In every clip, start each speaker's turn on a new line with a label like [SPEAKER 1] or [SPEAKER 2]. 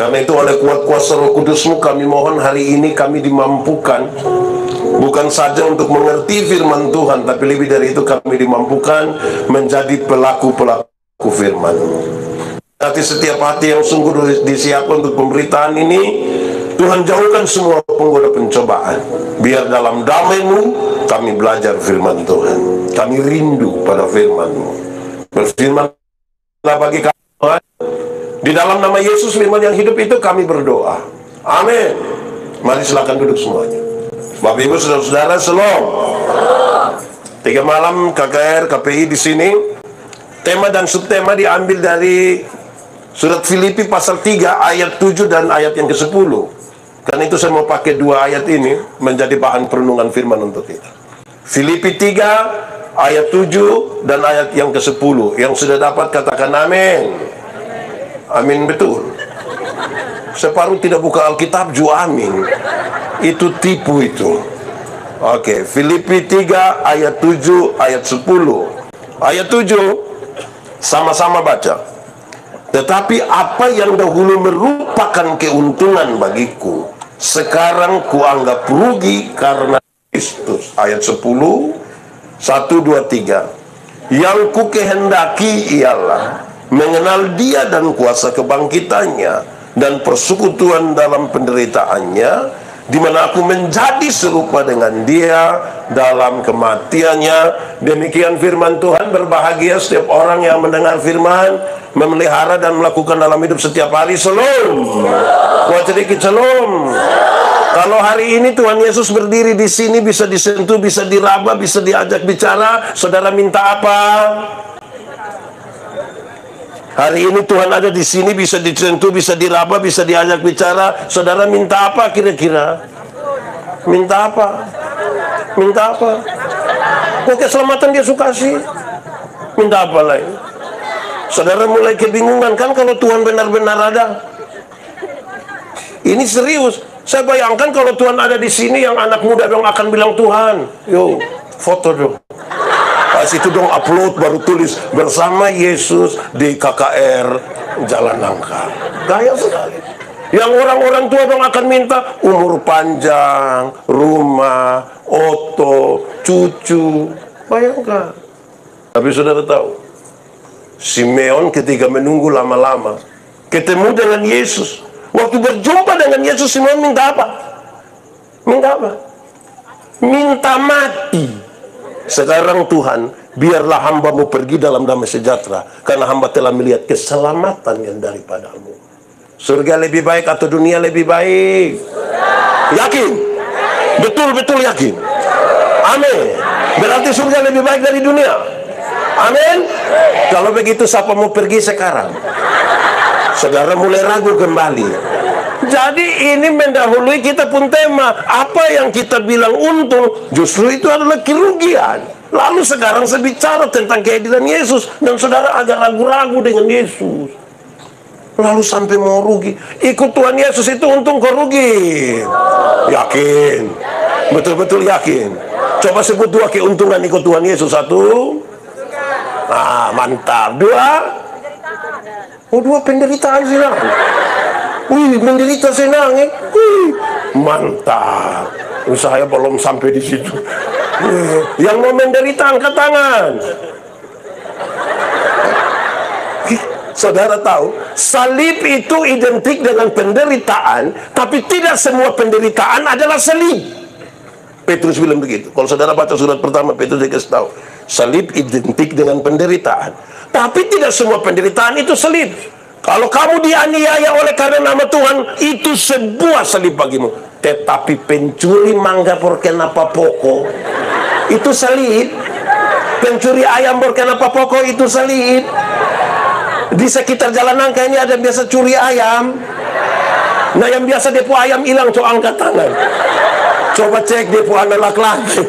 [SPEAKER 1] Karena itu oleh kuat kuasa Roh Kudus-Mu kami mohon hari ini kami dimampukan bukan saja untuk mengerti firman Tuhan, tapi lebih dari itu kami dimampukan menjadi pelaku-pelaku firman-Mu. Hati setiap hati yang sungguh disiapkan untuk pemberitaan ini, Tuhan jauhkan semua penggoda pencobaan. Biar dalam damai-Mu kami belajar firman Tuhan. Kami rindu pada firman-Mu. Berfirmanlah bagi kami Tuhan. Di dalam nama Yesus firman yang hidup itu kami berdoa. Amin. Mari silakan duduk semuanya. Bapak Ibu saudara-saudara, shalom. 3 malam KKR KPI di sini. Tema dan subtema diambil dari surat Filipi pasal 3 ayat 7 dan ayat yang ke-10. Karena itu saya mau pakai 2 ayat ini menjadi bahan perenungan firman untuk kita. Filipi 3 ayat 7 dan ayat yang ke-10. Yang sudah dapat katakan amin. Amin, betul. Separuh tidak buka Alkitab juga amin. Itu tipu itu. Oke, Filipi 3 ayat 7 ayat 10. Ayat 7 sama-sama baca. Tetapi apa yang dahulu merupakan keuntungan bagiku, sekarang kuanggap rugi karena Kristus. Ayat 10, 1, 2, 3. Yang ku kehendaki ialah mengenal Dia dan kuasa kebangkitannya dan persekutuan dalam penderitaannya, di mana aku menjadi serupa dengan Dia dalam kematiannya. Demikian firman Tuhan. Berbahagia setiap orang yang mendengar firman, memelihara dan melakukan dalam hidup setiap hari. Shalom. Kuat sedikit shalom. Kalau hari ini Tuhan Yesus berdiri di sini, bisa disentuh, bisa diraba, bisa diajak bicara, saudara minta apa? Hari ini Tuhan ada di sini, bisa disentuh, bisa diraba, bisa diajak bicara. Saudara minta apa kira-kira? Minta apa? Minta apa? Kok keselamatan Dia suka sih? Minta apa lagi? Saudara mulai kebingungan kan kalau Tuhan benar-benar ada? Ini serius. Saya bayangkan kalau Tuhan ada di sini, yang anak muda dong akan bilang, Tuhan, yo foto dong. Pas itu dong upload, baru tulis bersama Yesus di KKR Jalan Nangka. Gaya sekali. Yang orang-orang tua dong akan minta umur panjang, rumah, oto, cucu. Bayangkan. Tapi saudara tahu, Simeon ketika menunggu lama-lama ketemu dengan Yesus. Waktu berjumpa dengan Yesus, Simeon minta apa? Minta apa? Minta mati. Sekarang Tuhan, biarlah hamba-Mu pergi dalam damai sejahtera, karena hamba telah melihat keselamatan yang daripada-Mu. Surga lebih baik atau dunia lebih baik? Yakin? Betul-betul yakin? Amin. Berarti surga lebih baik dari dunia? Amin. Kalau begitu siapa mau pergi sekarang? Saudara mulai ragu kembali. Jadi ini mendahului kita pun tema. Apa yang kita bilang untung, justru itu adalah kerugian. Lalu sekarang saya bicara tentang kehadiran Yesus, dan saudara agak ragu-ragu dengan Yesus. Lalu sampai mau rugi. Ikut Tuhan Yesus itu untung kok rugi? Yakin? Betul-betul yakin? Coba sebut 2 keuntungan ikut Tuhan Yesus. 1. Mantap. 2. 2 penderitaan senang. Wih, menderita senang ya. Wih, mantap. Saya belum sampai di situ. Yang mau menderita angkat tangan. Saudara tahu, salib itu identik dengan penderitaan, tapi tidak semua penderitaan adalah salib. Petrus bilang begitu. Kalau saudara baca surat pertama, Petrus dikasih tahu, salib identik dengan penderitaan, tapi tidak semua penderitaan itu salib. Kalau kamu dianiaya oleh karena nama Tuhan, itu sebuah salib bagimu. Tetapi pencuri mangga porkenapa pokok, itu salib. Pencuri ayam porkenapa pokok, itu salib. Di sekitar Jalan Nangka ini ada yang biasa curi ayam. Nah, yang biasa depo ayam hilang, coba angkat tangan. Coba cek depo anak laki-laki.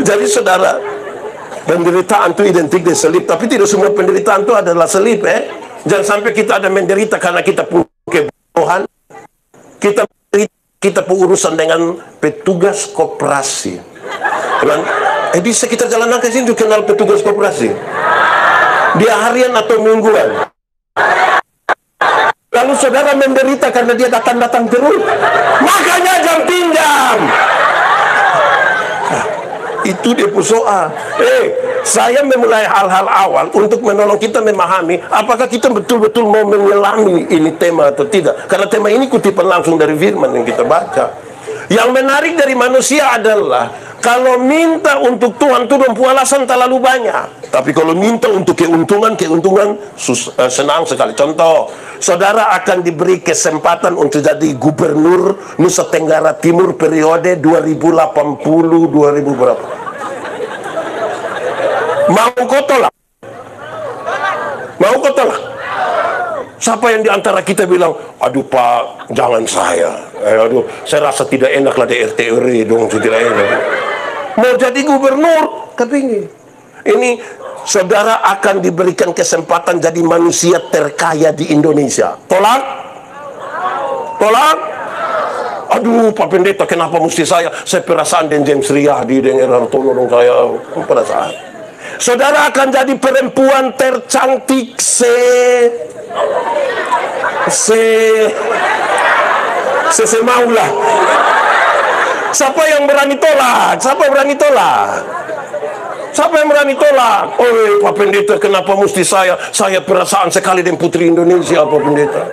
[SPEAKER 1] Jadi saudara, penderitaan itu identik dengan salib, tapi tidak semua penderitaan itu adalah salib. Jangan sampai kita ada menderita karena kita punya kebodohan. Kita berurusan dengan petugas koperasi. Di sekitar Jalan Nangka sini juga kenal petugas koperasi. Dia harian atau mingguan? Lalu saudara menderita karena dia datang-datang terus. Makanya jangan pinjam. Itu dia persoalan. Saya memulai hal-hal awal untuk menolong kita memahami apakah kita betul-betul mau menyelami ini tema atau tidak. Karena tema ini kutipan langsung dari firman yang kita baca. Yang menarik dari manusia adalah kalau minta untuk Tuhan itu alasan terlalu banyak. Tapi kalau minta untuk keuntungan senang sekali. Contoh, saudara akan diberi kesempatan untuk jadi gubernur Nusa Tenggara Timur periode 2080 2000 berapa? Mau kau tolak? Mau kau tolak? Siapa yang diantara kita bilang, aduh Pak, jangan saya. Aduh, saya rasa tidak enak lah di RT RW dong, tidak enak. Mau jadi gubernur, tapi ini saudara akan diberikan kesempatan jadi manusia terkaya di Indonesia. Tolak? Tolak? Aduh Pak Pendeta, kenapa mesti saya? Saya perasaan dan James Riyadi dan Erhartono dong saya perasaan. Saudara akan jadi perempuan tercantik maulah. Siapa yang berani tolak? Siapa yang berani tolak? Siapa yang berani tolak? Oh Pak Pendeta, kenapa mesti saya? Saya perasaan sekali dengan putri Indonesia Pak Pendeta.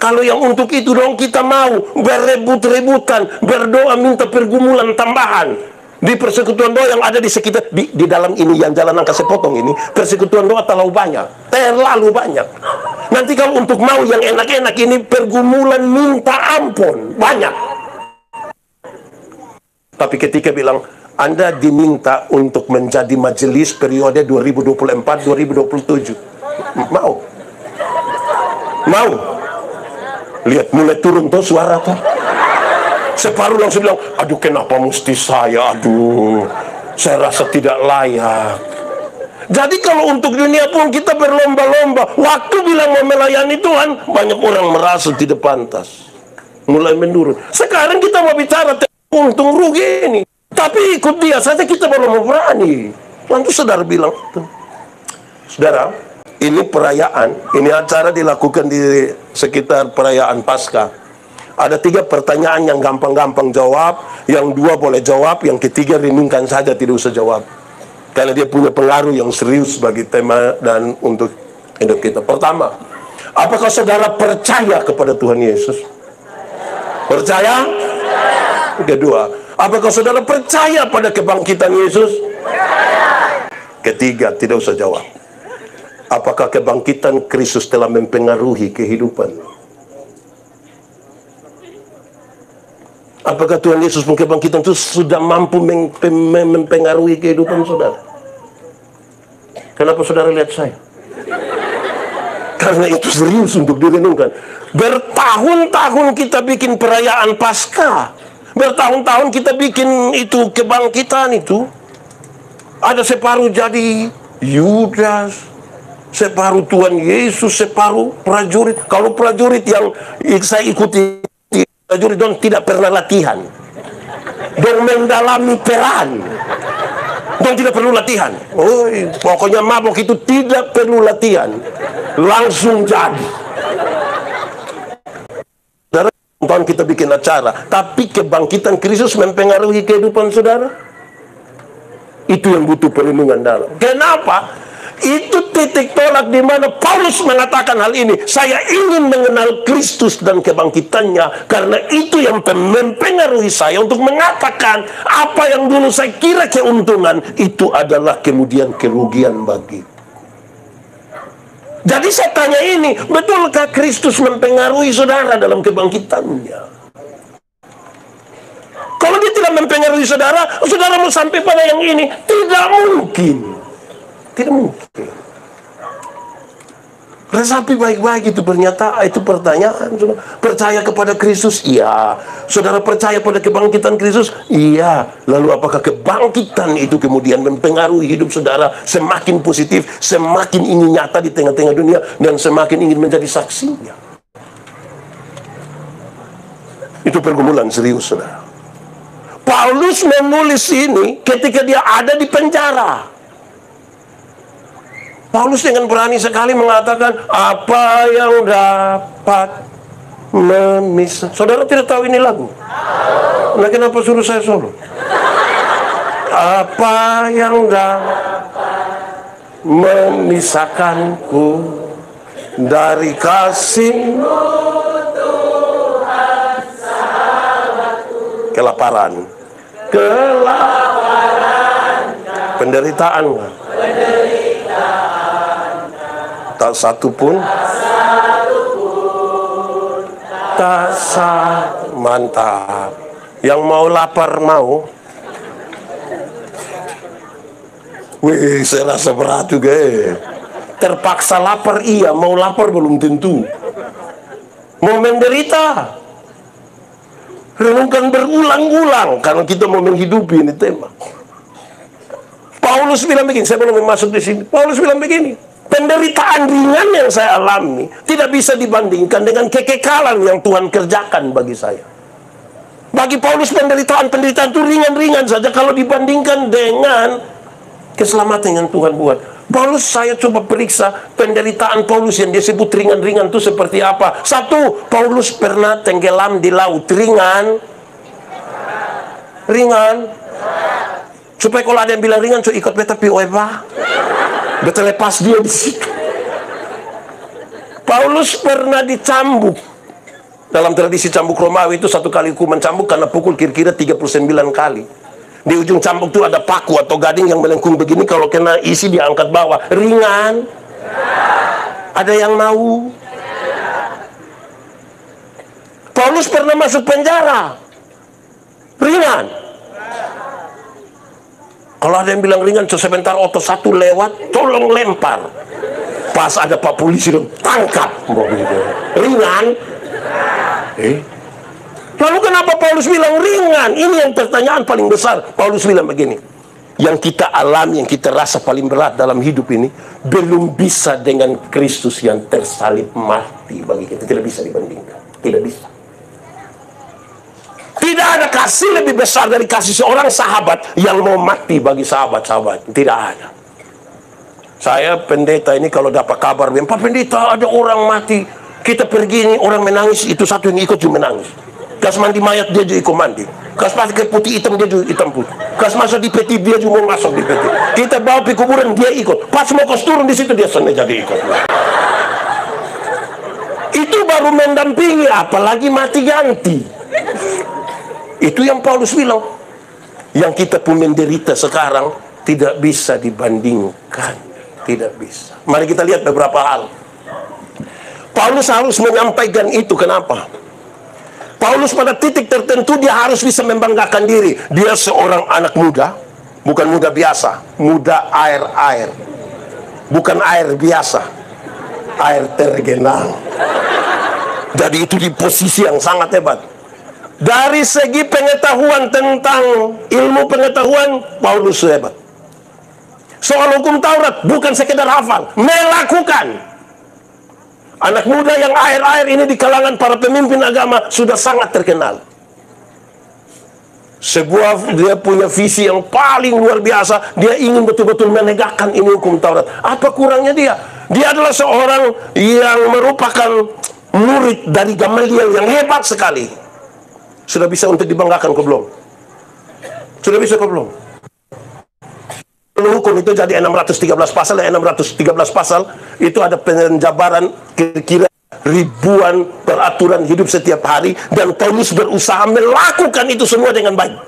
[SPEAKER 1] Kalau yang untuk itu dong kita mau berebut-rebutan, berdoa minta pergumulan tambahan. Di persekutuan doa yang ada di sekitar di dalam ini yang jalan angka sepotong ini, persekutuan doa terlalu banyak. Nanti kalau untuk mau yang enak-enak ini pergumulan minta ampun banyak. Tapi ketika bilang Anda diminta untuk menjadi majelis periode 2024-2027, mau lihat mulai turun tuh suara tuh. Separuh langsung bilang, aduh kenapa mesti saya, aduh saya rasa tidak layak. Jadi kalau untuk dunia pun kita berlomba-lomba, waktu bilang mau melayani Tuhan, banyak orang merasa tidak pantas, mulai menurun. Sekarang kita mau bicara untung rugi ini, tapi ikut dia saja kita belum mau berani. Lalu saudara bilang, saudara, ini perayaan, ini acara dilakukan di sekitar perayaan Paskah. Ada 3 pertanyaan yang gampang-gampang jawab, yang 2 boleh jawab, yang ketiga renungkan saja, tidak usah jawab. Karena dia punya pengaruh yang serius bagi tema dan untuk hidup kita. Pertama, apakah saudara percaya kepada Tuhan Yesus? Percaya? Kedua, apakah saudara percaya pada kebangkitan Yesus? Ketiga, tidak usah jawab. Apakah kebangkitan Kristus telah mempengaruhi kehidupan? Apakah Tuhan Yesus kebangkitan itu sudah mampu mempengaruhi kehidupan saudara? Kenapa saudara lihat saya? Karena itu serius untuk direnungkan. Bertahun-tahun kita bikin perayaan Paskah. Bertahun-tahun kita bikin itu kebangkitan itu. Ada separuh jadi Yudas, separuh Tuhan Yesus, separuh prajurit. Kalau prajurit yang saya ikuti, prajurit dong tidak pernah latihan, dong mendalami peran, dong tidak perlu latihan. Oh, pokoknya mabok itu tidak perlu latihan, langsung jadi. Tahun kita bikin acara, tapi kebangkitan Kristus mempengaruhi kehidupan saudara. Itu yang butuh perlindungan dalam. Kenapa? Itu titik tolak di mana Paulus mengatakan hal ini. Saya ingin mengenal Kristus dan kebangkitannya, karena itu yang mempengaruhi saya untuk mengatakan apa yang dulu saya kira keuntungan itu adalah kemudian kerugian bagi. Jadi saya tanya ini, betulkah Kristus mempengaruhi saudara dalam kebangkitannya? Kalau dia tidak mempengaruhi saudara, saudara mau sampai pada yang ini? Tidak mungkin. Tidak mungkin. Resapi baik-baik itu pernyataan, itu pertanyaan. Percaya kepada Kristus? Iya. Saudara percaya pada kebangkitan Kristus? Iya. Lalu apakah kebangkitan itu kemudian mempengaruhi hidup saudara semakin positif, semakin ingin nyata di tengah-tengah dunia, dan semakin ingin menjadi saksinya? Itu pergumulan serius, saudara. Paulus menulis ini ketika dia ada di penjara. Paulus dengan berani sekali mengatakan, apa yang dapat memisah. Saudara tidak tahu ini lagu? Nah, kenapa suruh saya solo? Apa yang dapat memisahkanku dari kasih-Mu, Tuhan sahabatku. Kelaparan, penderitaan, tak satu pun, tak satu. Mantap. Yang mau lapar mau. Wih, saya rasa berat juga. Terpaksa lapar iya, mau lapar belum tentu. Mau menderita, renungkan berulang-ulang, karena kita mau menghidupi ini tema. Paulus bilang begini, saya belum masuk di sini. Paulus bilang begini, penderitaan ringan yang saya alami tidak bisa dibandingkan dengan kekekalan yang Tuhan kerjakan bagi saya. Bagi Paulus penderitaan itu ringan-ringan saja kalau dibandingkan dengan keselamatan yang Tuhan buat. Paulus, saya coba periksa penderitaan Paulus yang dia sebut ringan-ringan itu seperti apa. Satu, Paulus pernah tenggelam di laut. Ringan. Supaya kalau ada yang bilang ringan, so ikut beta POEBA. Beta lepas dia di situ. Paulus pernah dicambuk. Dalam tradisi cambuk Romawi itu satu kali hukuman cambuk karena pukul kira-kira 39 kali. Di ujung cambuk itu ada paku atau gading yang melengkung begini, kalau kena isi diangkat bawah. Ringan. Ada yang mau? Paulus pernah masuk penjara. Ringan. Kalau ada yang bilang ringan, sebentar otot satu lewat, tolong lempar. Pas ada Pak Polisi, tangkap. Ringan. Lalu kenapa Paulus bilang ringan? Ini yang pertanyaan paling besar. Paulus bilang begini, yang kita alami, yang kita rasa paling berat dalam hidup ini, belum bisa dengan Kristus yang tersalib mati bagi kita. Tidak bisa dibandingkan. Tidak bisa. Tidak ada kasih lebih besar dari kasih seorang sahabat yang mau mati bagi sahabat-sahabat. Tidak ada. Saya pendeta ini kalau dapat kabar, Pak Pendeta ada orang mati, kita pergi ini orang menangis, itu satu yang ikut juga menangis. Kas mandi mayat dia juga ikut mandi. Kas pakai putih hitam dia juga hitam putih. Kas masuk di peti dia juga mau masuk di peti. Kita bawa pergi kuburan dia ikut. Pas mau kos turun di situ dia sengaja jadi ikut. Itu baru mendampingi, apalagi mati ganti. Itu yang Paulus bilang. Yang kita pun menderita sekarang tidak bisa dibandingkan. Tidak bisa. Mari kita lihat beberapa hal. Paulus harus menyampaikan itu. Kenapa? Paulus pada titik tertentu dia harus bisa membanggakan diri. Dia seorang anak muda. Bukan muda biasa. Muda air-air. Bukan air biasa. Air tergenang. Jadi itu di posisi yang sangat hebat. Dari segi pengetahuan tentang ilmu pengetahuan, Paulus hebat. Soal hukum Taurat, bukan sekedar hafal, melakukan. Anak muda yang air-air ini di kalangan para pemimpin agama sudah sangat terkenal. Dia punya visi yang paling luar biasa. Dia ingin betul-betul menegakkan ini hukum Taurat. Apa kurangnya dia? Dia adalah seorang yang merupakan murid dari Gamaliel yang hebat sekali. Sudah bisa untuk dibanggakan ke belum? Sudah bisa ke belum? Hukum itu jadi 613 pasal, dan 613 pasal itu ada penjabaran kira-kira ribuan peraturan hidup setiap hari, dan Paulus berusaha melakukan itu semua dengan baik.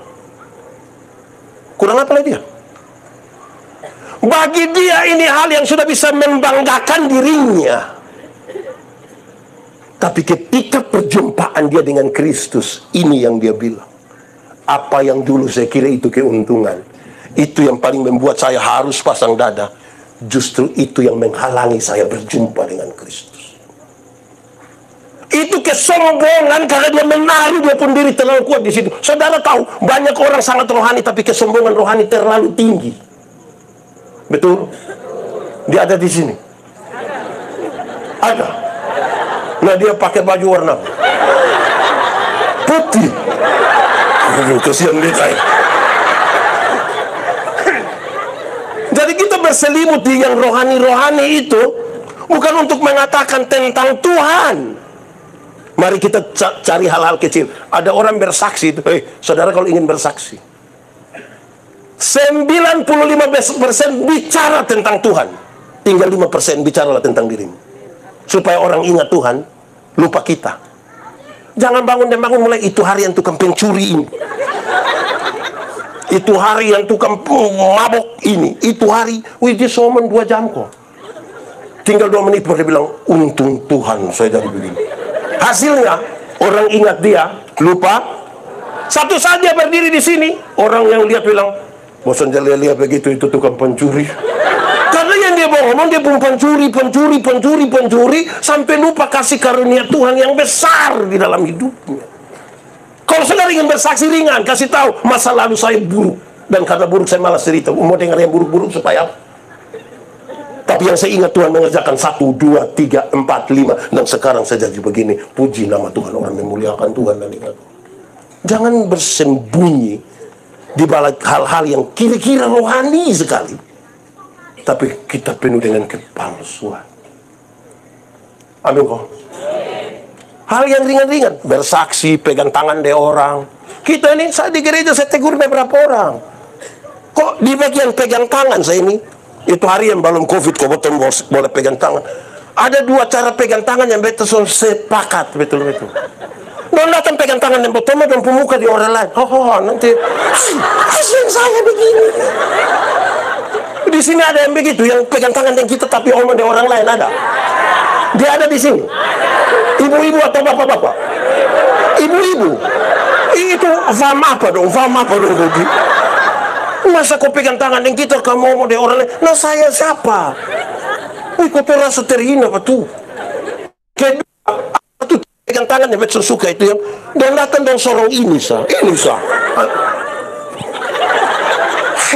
[SPEAKER 1] Kurang apa lagi dia? Bagi dia ini hal yang sudah bisa membanggakan dirinya. Tapi ketika perjumpaan dia dengan Kristus, ini yang dia bilang. Apa yang dulu saya kira itu keuntungan, itu yang paling membuat saya harus pasang dada. Justru itu yang menghalangi saya berjumpa dengan Kristus. Itu kesombongan karena dia menaruh dia pun diri terlalu kuat di situ. Saudara tahu, banyak orang sangat rohani tapi kesombongan rohani terlalu tinggi. Betul? Dia ada di sini. Ada. Nah, dia pakai baju warna putih. Aduh, kesian dia kayak. Jadi kita berselimut di yang rohani-rohani itu bukan untuk mengatakan tentang Tuhan. Mari kita cari hal-hal kecil. Ada orang bersaksi itu. Saudara kalau ingin bersaksi, 95% bicara tentang Tuhan, tinggal 5% bicaralah tentang dirimu. Supaya orang ingat Tuhan, lupa kita. Jangan bangun dan bangun mulai, itu hari yang tukang pencuri ini, itu hari yang tukang mabok ini, itu hari, dia soman 2 jam kok. Tinggal 2 menit baru dia bilang, untung Tuhan saya jadi begini. Hasilnya, orang ingat dia, lupa. Satu saat dia berdiri di sini, orang yang lihat bilang, bosan lihat begitu, itu tukang pencuri. Karena yang dia ngomong, dia pun pencuri, sampai lupa kasih karunia Tuhan yang besar di dalam hidupnya. Kalau saudara ingin bersaksi ringan, kasih tahu, masa lalu saya buruk, dan karena buruk saya malas cerita. Mau dengar yang buruk-buruk supaya apa? Tapi yang saya ingat Tuhan mengerjakan 1, 2, 3, 4, 5, dan sekarang saya jadi begini. Puji nama Tuhan, orang memuliakan Tuhan dan ingat. Jangan bersembunyi di balik hal-hal yang kira-kira rohani sekali, tapi kita penuh dengan kepalsuan. Amin kok. Hal yang ringan-ringan, bersaksi, pegang tangan deh orang. Kita ini, saya di gereja saya tegur beberapa orang. Kok di bagian pegang tangan saya ini, itu hari yang belum COVID, kok betul boleh pegang tangan. Ada 2 cara pegang tangan yang betul sepakat, betul-betul. Don't datang pegang tangan yang betul, dan pemuka di orang lain. Nanti, kasihan saya begini. Di sini ada yang begitu, yang pegang tangan yang kita tapi omong di orang lain, ada. Dia ada di sini. Ibu-ibu atau bapak-bapak? Ibu-ibu. Itu faham apa dong? Masa kau pegang tangan yang kita kamu ngomong di orang lain? Nah saya siapa? Kau terasa terhina apa tuh? Kedua, pegang tangan yang betul suka itu yang dan datang dan sorong ini sah.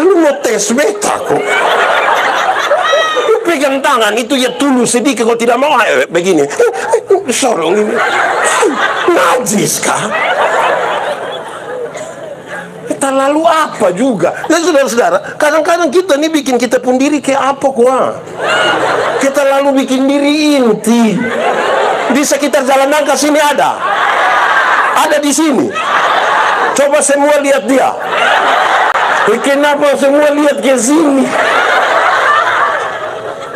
[SPEAKER 1] Lu mau tes beta kok? Lu pegang tangan itu ya tulus sedikit, kalau tidak mau begini. Sorong ini. Najis kah? Kita lalu apa juga? Dan saudara-saudara, kadang-kadang kita nih bikin kita pun diri kayak apa kuah? Kita lalu bikin diri inti. Di sekitar jalan nangka sini ada di sini. Coba semua lihat dia. Kenapa semua lihat ke sini?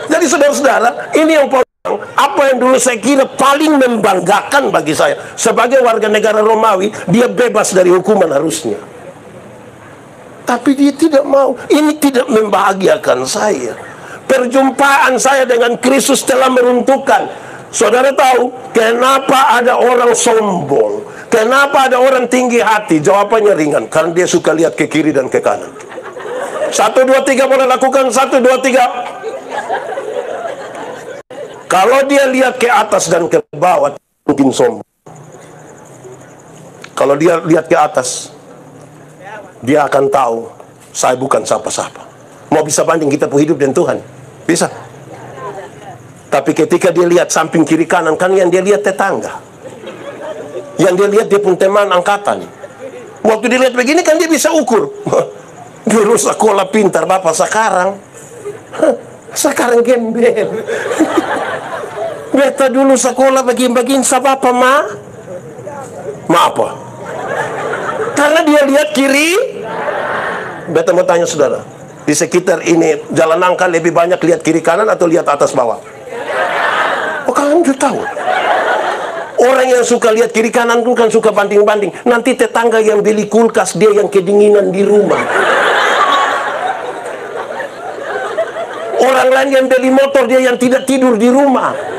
[SPEAKER 1] Jadi saudara-saudara, ini yang apa yang dulu saya kira paling membanggakan bagi saya sebagai warga negara Romawi, dia bebas dari hukuman harusnya. Tapi dia tidak mau. Ini tidak membahagiakan saya. Perjumpaan saya dengan Kristus telah meruntuhkan. Saudara tahu kenapa ada orang sombong? Kenapa ada orang tinggi hati? Jawabannya ringan, karena dia suka lihat ke kiri dan ke kanan. 1, 2, 3 boleh lakukan. 1, 2, 3. Kalau dia lihat ke atas dan ke bawah, mungkin sombong. Kalau dia lihat ke atas, dia akan tahu saya bukan siapa-siapa. Mau bisa banding kita pun hidup dengan Tuhan? Bisa. Tapi ketika dia lihat samping kiri kanan, kan yang dia lihat tetangga, yang dia lihat dia pun teman angkatan. Waktu dia lihat begini kan dia bisa ukur. Dulu sekolah pintar bapak, sekarang gembel. Beta dulu sekolah begini-begini sa bapak ma apa? Karena dia lihat kiri. Beta mau tanya saudara, di sekitar ini jalan nangka lebih banyak lihat kiri kanan atau lihat atas bawah? Oh kalian sudah tahu. Orang yang suka lihat kiri kanan itu kan suka banding-banding. Nanti tetangga yang beli kulkas, dia yang kedinginan di rumah. Orang lain yang beli motor, dia yang tidak tidur di rumah.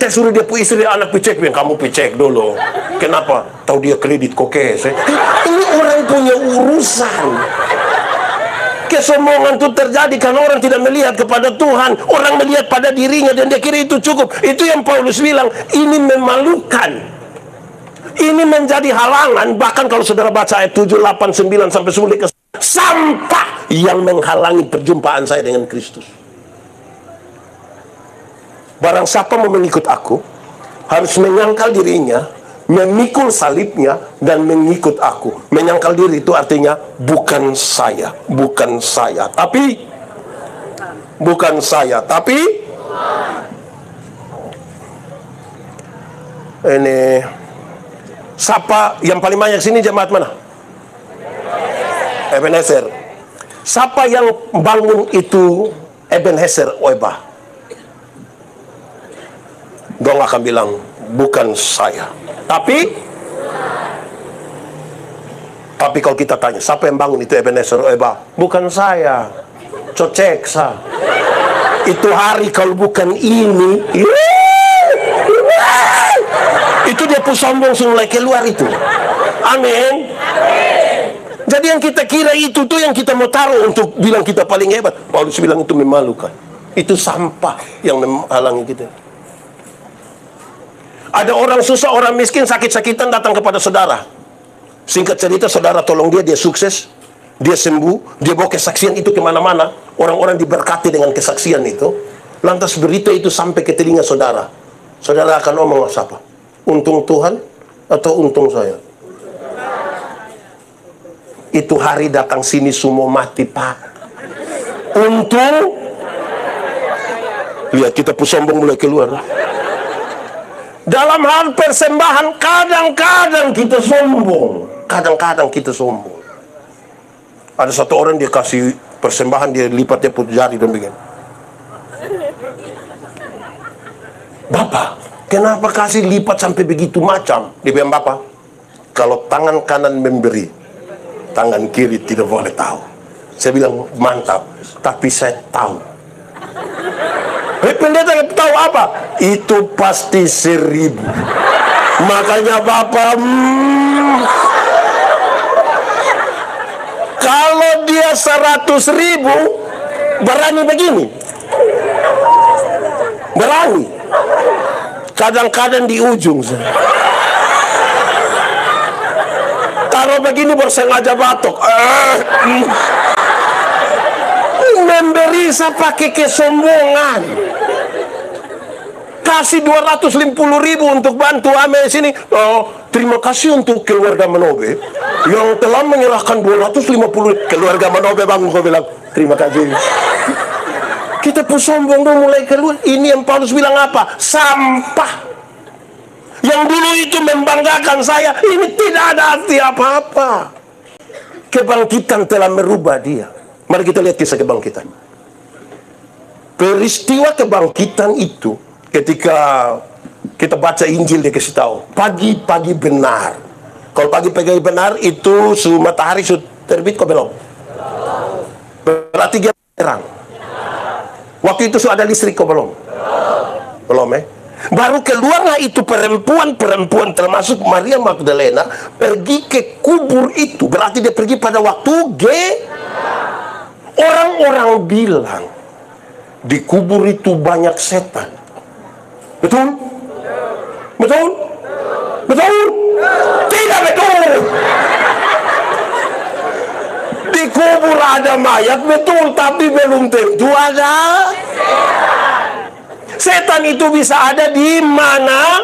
[SPEAKER 1] Saya suruh dia istri anak picek, kamu picek dulu. Kenapa? Tahu dia kredit kokes. Ini orang punya urusan. Kesombongan itu terjadi karena orang tidak melihat kepada Tuhan. Orang melihat pada dirinya dan dia kira itu cukup. Itu yang Paulus bilang, ini memalukan. Ini menjadi halangan. Bahkan kalau saudara baca ayat 7, 8, 9 sampai 10, sampah yang menghalangi perjumpaan saya dengan Kristus. Barang siapa mau mengikut aku, harus menyangkal dirinya, memikul salibnya, dan mengikut aku. Menyangkal diri itu artinya bukan saya, tapi bukan saya, tapi ini. Siapa yang paling banyak sini jemaat mana? Ebenezer. Siapa yang bangun itu Ebenezer Oeba? Dong akan bilang bukan saya, tapi kalau kita tanya siapa yang bangun itu Ebenezer Oeba? Bukan saya. Cocek sa. Itu hari kalau bukan ini. Itu dia pun sombong mulai keluar itu. Amin. Jadi yang kita kira itu tuh yang kita mau taruh untuk bilang kita paling hebat. Paulus bilang itu memalukan. Itu sampah yang menghalangi kita. Ada orang susah, orang miskin, sakit-sakitan datang kepada saudara. Singkat cerita, saudara tolong dia sukses, dia sembuh, dia bawa kesaksian itu kemana-mana. Orang-orang diberkati dengan kesaksian itu. Lantas berita itu sampai ke telinga saudara. Saudara akan ngomong apa? Untung Tuhan atau untung saya? Itu hari datang sini semua mati, Pak. Untung. Lihat kita pun sombong mulai keluar. Dalam hal persembahan kadang-kadang kita sombong. Kadang-kadang kita sombong. Ada satu orang dia kasih persembahan, dia lipat dia putih jari dan begini. Bapak, kenapa kasih lipat sampai begitu macam? Dia bilang, Bapak, kalau tangan kanan memberi, tangan kiri tidak boleh tahu. Saya bilang, mantap, tapi saya tahu. Pendeta tahu apa? Itu pasti 1000. Makanya Bapak, kalau dia 100.000, berani begini. Berani. Kadang-kadang di ujung. Taruh begini bersengaja batuk. Memberi saya pakai kesombongan. Kasih 250.000 untuk bantu Ame sini. Oh, terima kasih untuk keluarga Manobe yang telah menyerahkan 250. Keluarga Manobe bangun, kau bilang terima kasih. Kita pun sombong dong mulai keluar. Ini yang Paulus bilang apa? Sampah. Yang dulu itu membanggakan saya, ini tidak ada arti apa-apa. Kebangkitan telah merubah dia. Mari kita lihat kisah kebangkitan. Peristiwa kebangkitan itu, ketika kita baca Injil, dia kasih tahu pagi-pagi benar. Kalau pagi-pagi benar itu matahari sudah terbit, kok belum? Berarti dia terang. Waktu itu sudah ada listrik, kok belum? Belum, Baru keluarlah itu perempuan termasuk Maria Magdalena pergi ke kubur itu. Berarti dia pergi pada waktu orang-orang bilang di kubur itu banyak setan. Betul? Betul? Betul? Tidak betul. Di kubur ada mayat, betul, tapi belum tentu ada setan. Itu bisa ada di mana?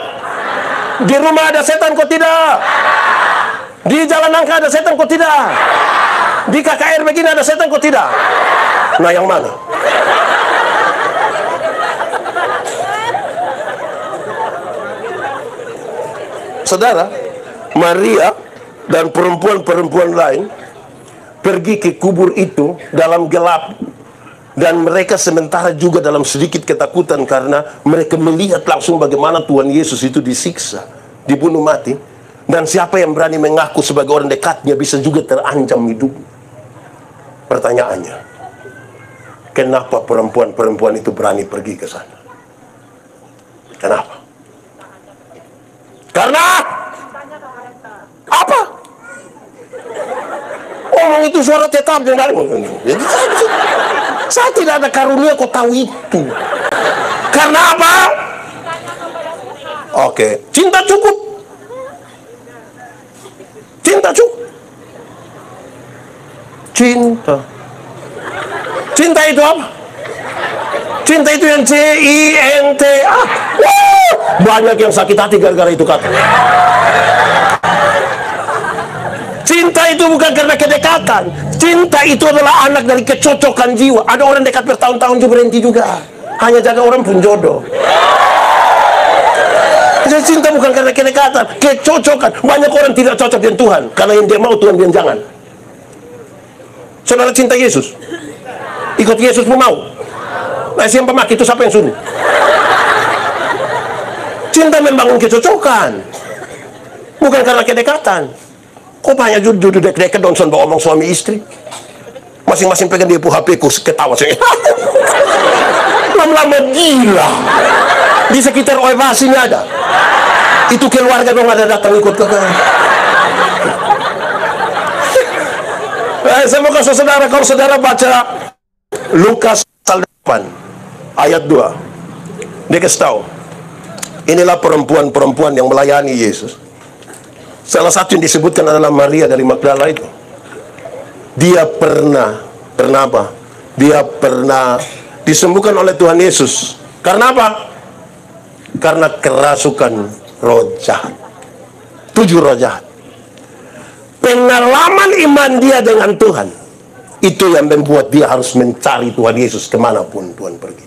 [SPEAKER 1] Di rumah ada setan kok tidak? Di jalan nangka ada setan kok tidak? Di KKR begini ada setan kok tidak? Nah, yang mana? Saudara, Maria dan perempuan-perempuan lain pergi ke kubur itu dalam gelap. Dan mereka sementara juga dalam sedikit ketakutan karena mereka melihat langsung bagaimana Tuhan Yesus itu disiksa, dibunuh mati. Dan siapa yang berani mengaku sebagai orang dekatnya bisa juga terancam hidup. Pertanyaannya, kenapa perempuan-perempuan itu berani pergi ke sana? Kenapa? Karena apa? Omong itu suara tetap jangan. Saya tidak ada karunia kau tahu itu. Karena apa? Oke, cinta cukup. Cinta cukup. Cinta itu apa? Cinta itu yang CINTA. Banyak yang sakit hati gara-gara itu kata. Cinta itu bukan karena kedekatan. Cinta itu adalah anak dari kecocokan jiwa. Ada orang dekat bertahun-tahun juga berhenti juga, hanya jaga orang pun jodoh. Jadi cinta bukan karena kedekatan, kecocokan. Banyak orang tidak cocok dengan Tuhan karena yang dia mau Tuhan bilang jangan. Saudara cinta Yesus? Ikut Yesus pun mau? Nah, siapa mak itu siapa yang suruh? Cinta membangun kecocokan, bukan karena kedekatan. Kok banyak judul dek-deket donson bawa omong suami istri, masing-masing pegang dia HP ku ketawa sih. Lama-lama gila. Di sekitar Oebas ini ada. Itu keluarga dong ada datang ikut ke saya mau kasih saudara, kalau saudara baca Lukas 8 ayat 2, dia kasih tahu, inilah perempuan-perempuan yang melayani Yesus. Salah satu yang disebutkan adalah Maria dari Magdala itu. Dia pernah apa? Dia pernah disembuhkan oleh Tuhan Yesus. Karena apa? Karena kerasukan roh jahat. 7 roh jahat. Pengalaman iman dia dengan Tuhan, itu yang membuat dia harus mencari Tuhan Yesus kemanapun Tuhan pergi.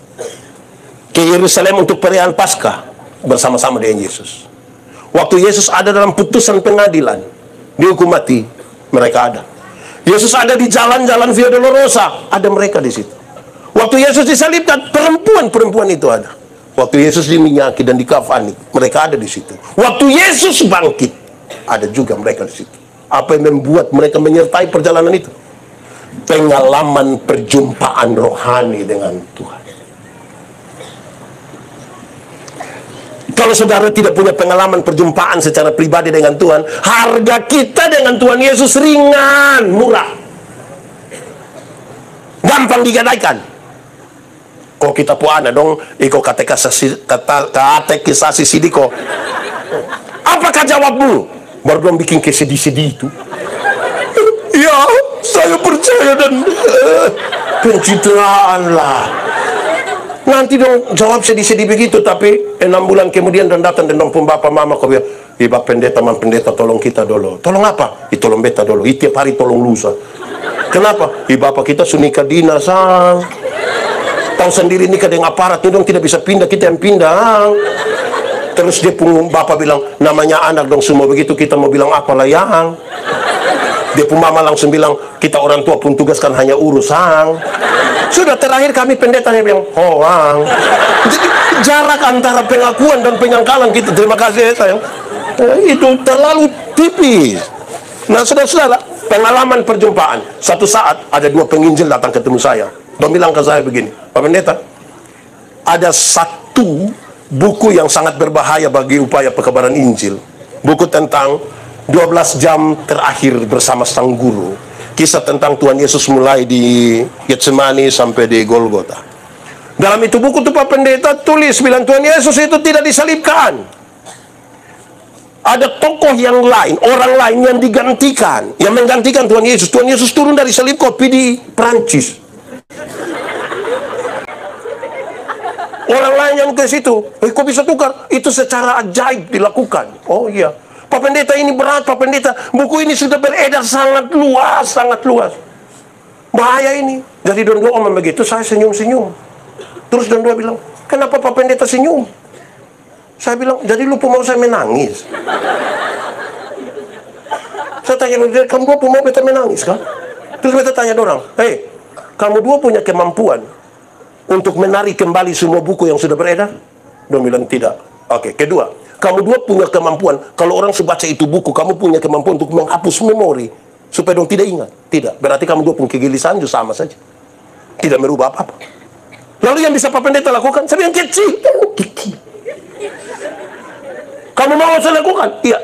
[SPEAKER 1] Ke Yerusalem untuk perayaan Paskah bersama-sama dengan Yesus. Waktu Yesus ada dalam putusan pengadilan, dihukum mati, mereka ada. Yesus ada di jalan-jalan Via Dolorosa, ada mereka di situ. Waktu Yesus disalibkan, perempuan-perempuan itu ada. Waktu Yesus diminyaki dan dikafani, mereka ada di situ. Waktu Yesus bangkit, ada juga mereka di situ. Apa yang membuat mereka menyertai perjalanan itu? Pengalaman perjumpaan rohani dengan Tuhan. Kalau saudara tidak punya pengalaman perjumpaan secara pribadi dengan Tuhan, harga kita dengan Tuhan Yesus ringan, murah, gampang digadaikan. Kok kita puana dong, iko katekisasi sidiko. Apakah jawabmu? Baru dong bikin kesedih-sedih itu. Ya, saya percaya dan pencitraan lah. Nanti dong jawab sedih-sedih begitu, tapi 6 bulan kemudian dan datang dan dong pun bapak mama kau bilang, Iba pendeta, man pendeta tolong kita dulu. Tolong apa? Tolong beta dulu. Tiap hari tolong lusa. Kenapa? Bapak kita sunika dinas, tahu sendiri nikah dengan aparat, ini dong tidak bisa pindah, kita yang pindah. Terus dia pun bapak bilang, namanya anak dong semua begitu, kita mau bilang apalah yang. Dia pun mama langsung bilang, kita orang tua pun tugaskan hanya urusan. Sudah terakhir kami pendetanya bilang, hoang. Jadi jarak antara pengakuan dan penyangkalan kita, terima kasih ya sayang, itu terlalu tipis. Nah saudara-saudara, pengalaman perjumpaan. Satu saat ada 2 penginjil datang ketemu saya. Dia bilang ke saya begini, Pak Pendeta, ada satu buku yang sangat berbahaya bagi upaya pekabaran Injil. Buku tentang 12 jam terakhir bersama sang guru. Kisah tentang Tuhan Yesus mulai di Getsemani sampai di Golgota. Dalam itu buku itu Pak Pendeta tulis bilang Tuhan Yesus itu tidak disalibkan. Ada tokoh yang lain, orang lain yang digantikan, yang menggantikan Tuhan Yesus. Tuhan Yesus turun dari salib kopi di Prancis. Orang lain yang ke situ, kok bisa tukar? Itu secara ajaib dilakukan. Oh iya. Pak Pendeta ini berat, Pak Pendeta. Buku ini sudah beredar sangat luas, sangat luas. Bahaya ini. Jadi Don Dua omong begitu, saya senyum-senyum. Terus Don Dua bilang, kenapa Pak Pendeta senyum? Saya bilang, jadi lu mau saya menangis? Saya tanya, kamu dua mau beta menangis kan? Terus beta tanya orang, hei, kamu dua punya kemampuan untuk menarik kembali semua buku yang sudah beredar? Dia bilang tidak. Oke, kedua, kamu dua punya kemampuan, kalau orang sebaca itu buku, kamu punya kemampuan untuk menghapus memori supaya dong tidak ingat? Tidak. Berarti kamu dua punya kegelisahan juga sama saja, tidak merubah apa-apa. Lalu yang bisa Pak Pendeta lakukan? Saya yang kecil. Kamu mau saya lakukan? Iya.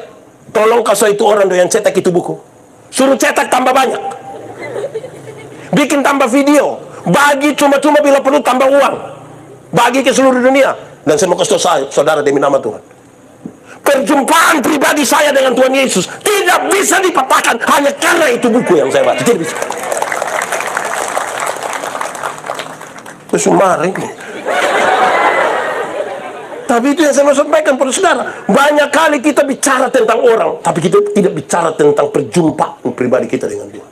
[SPEAKER 1] Tolong kasih itu orang yang cetak itu buku, suruh cetak tambah banyak, bikin tambah video, bagi cuma-cuma bila perlu tambah uang, bagi ke seluruh dunia. Dan saya mau kasih tahu saudara demi nama Tuhan, perjumpaan pribadi saya dengan Tuhan Yesus tidak bisa dipatahkan hanya karena itu buku yang saya baca. Tidak bisa. Kesumaring. Tapi itu yang saya mau sampaikan pada saudara. Banyak kali kita bicara tentang orang, tapi kita tidak bicara tentang perjumpaan pribadi kita dengan Tuhan.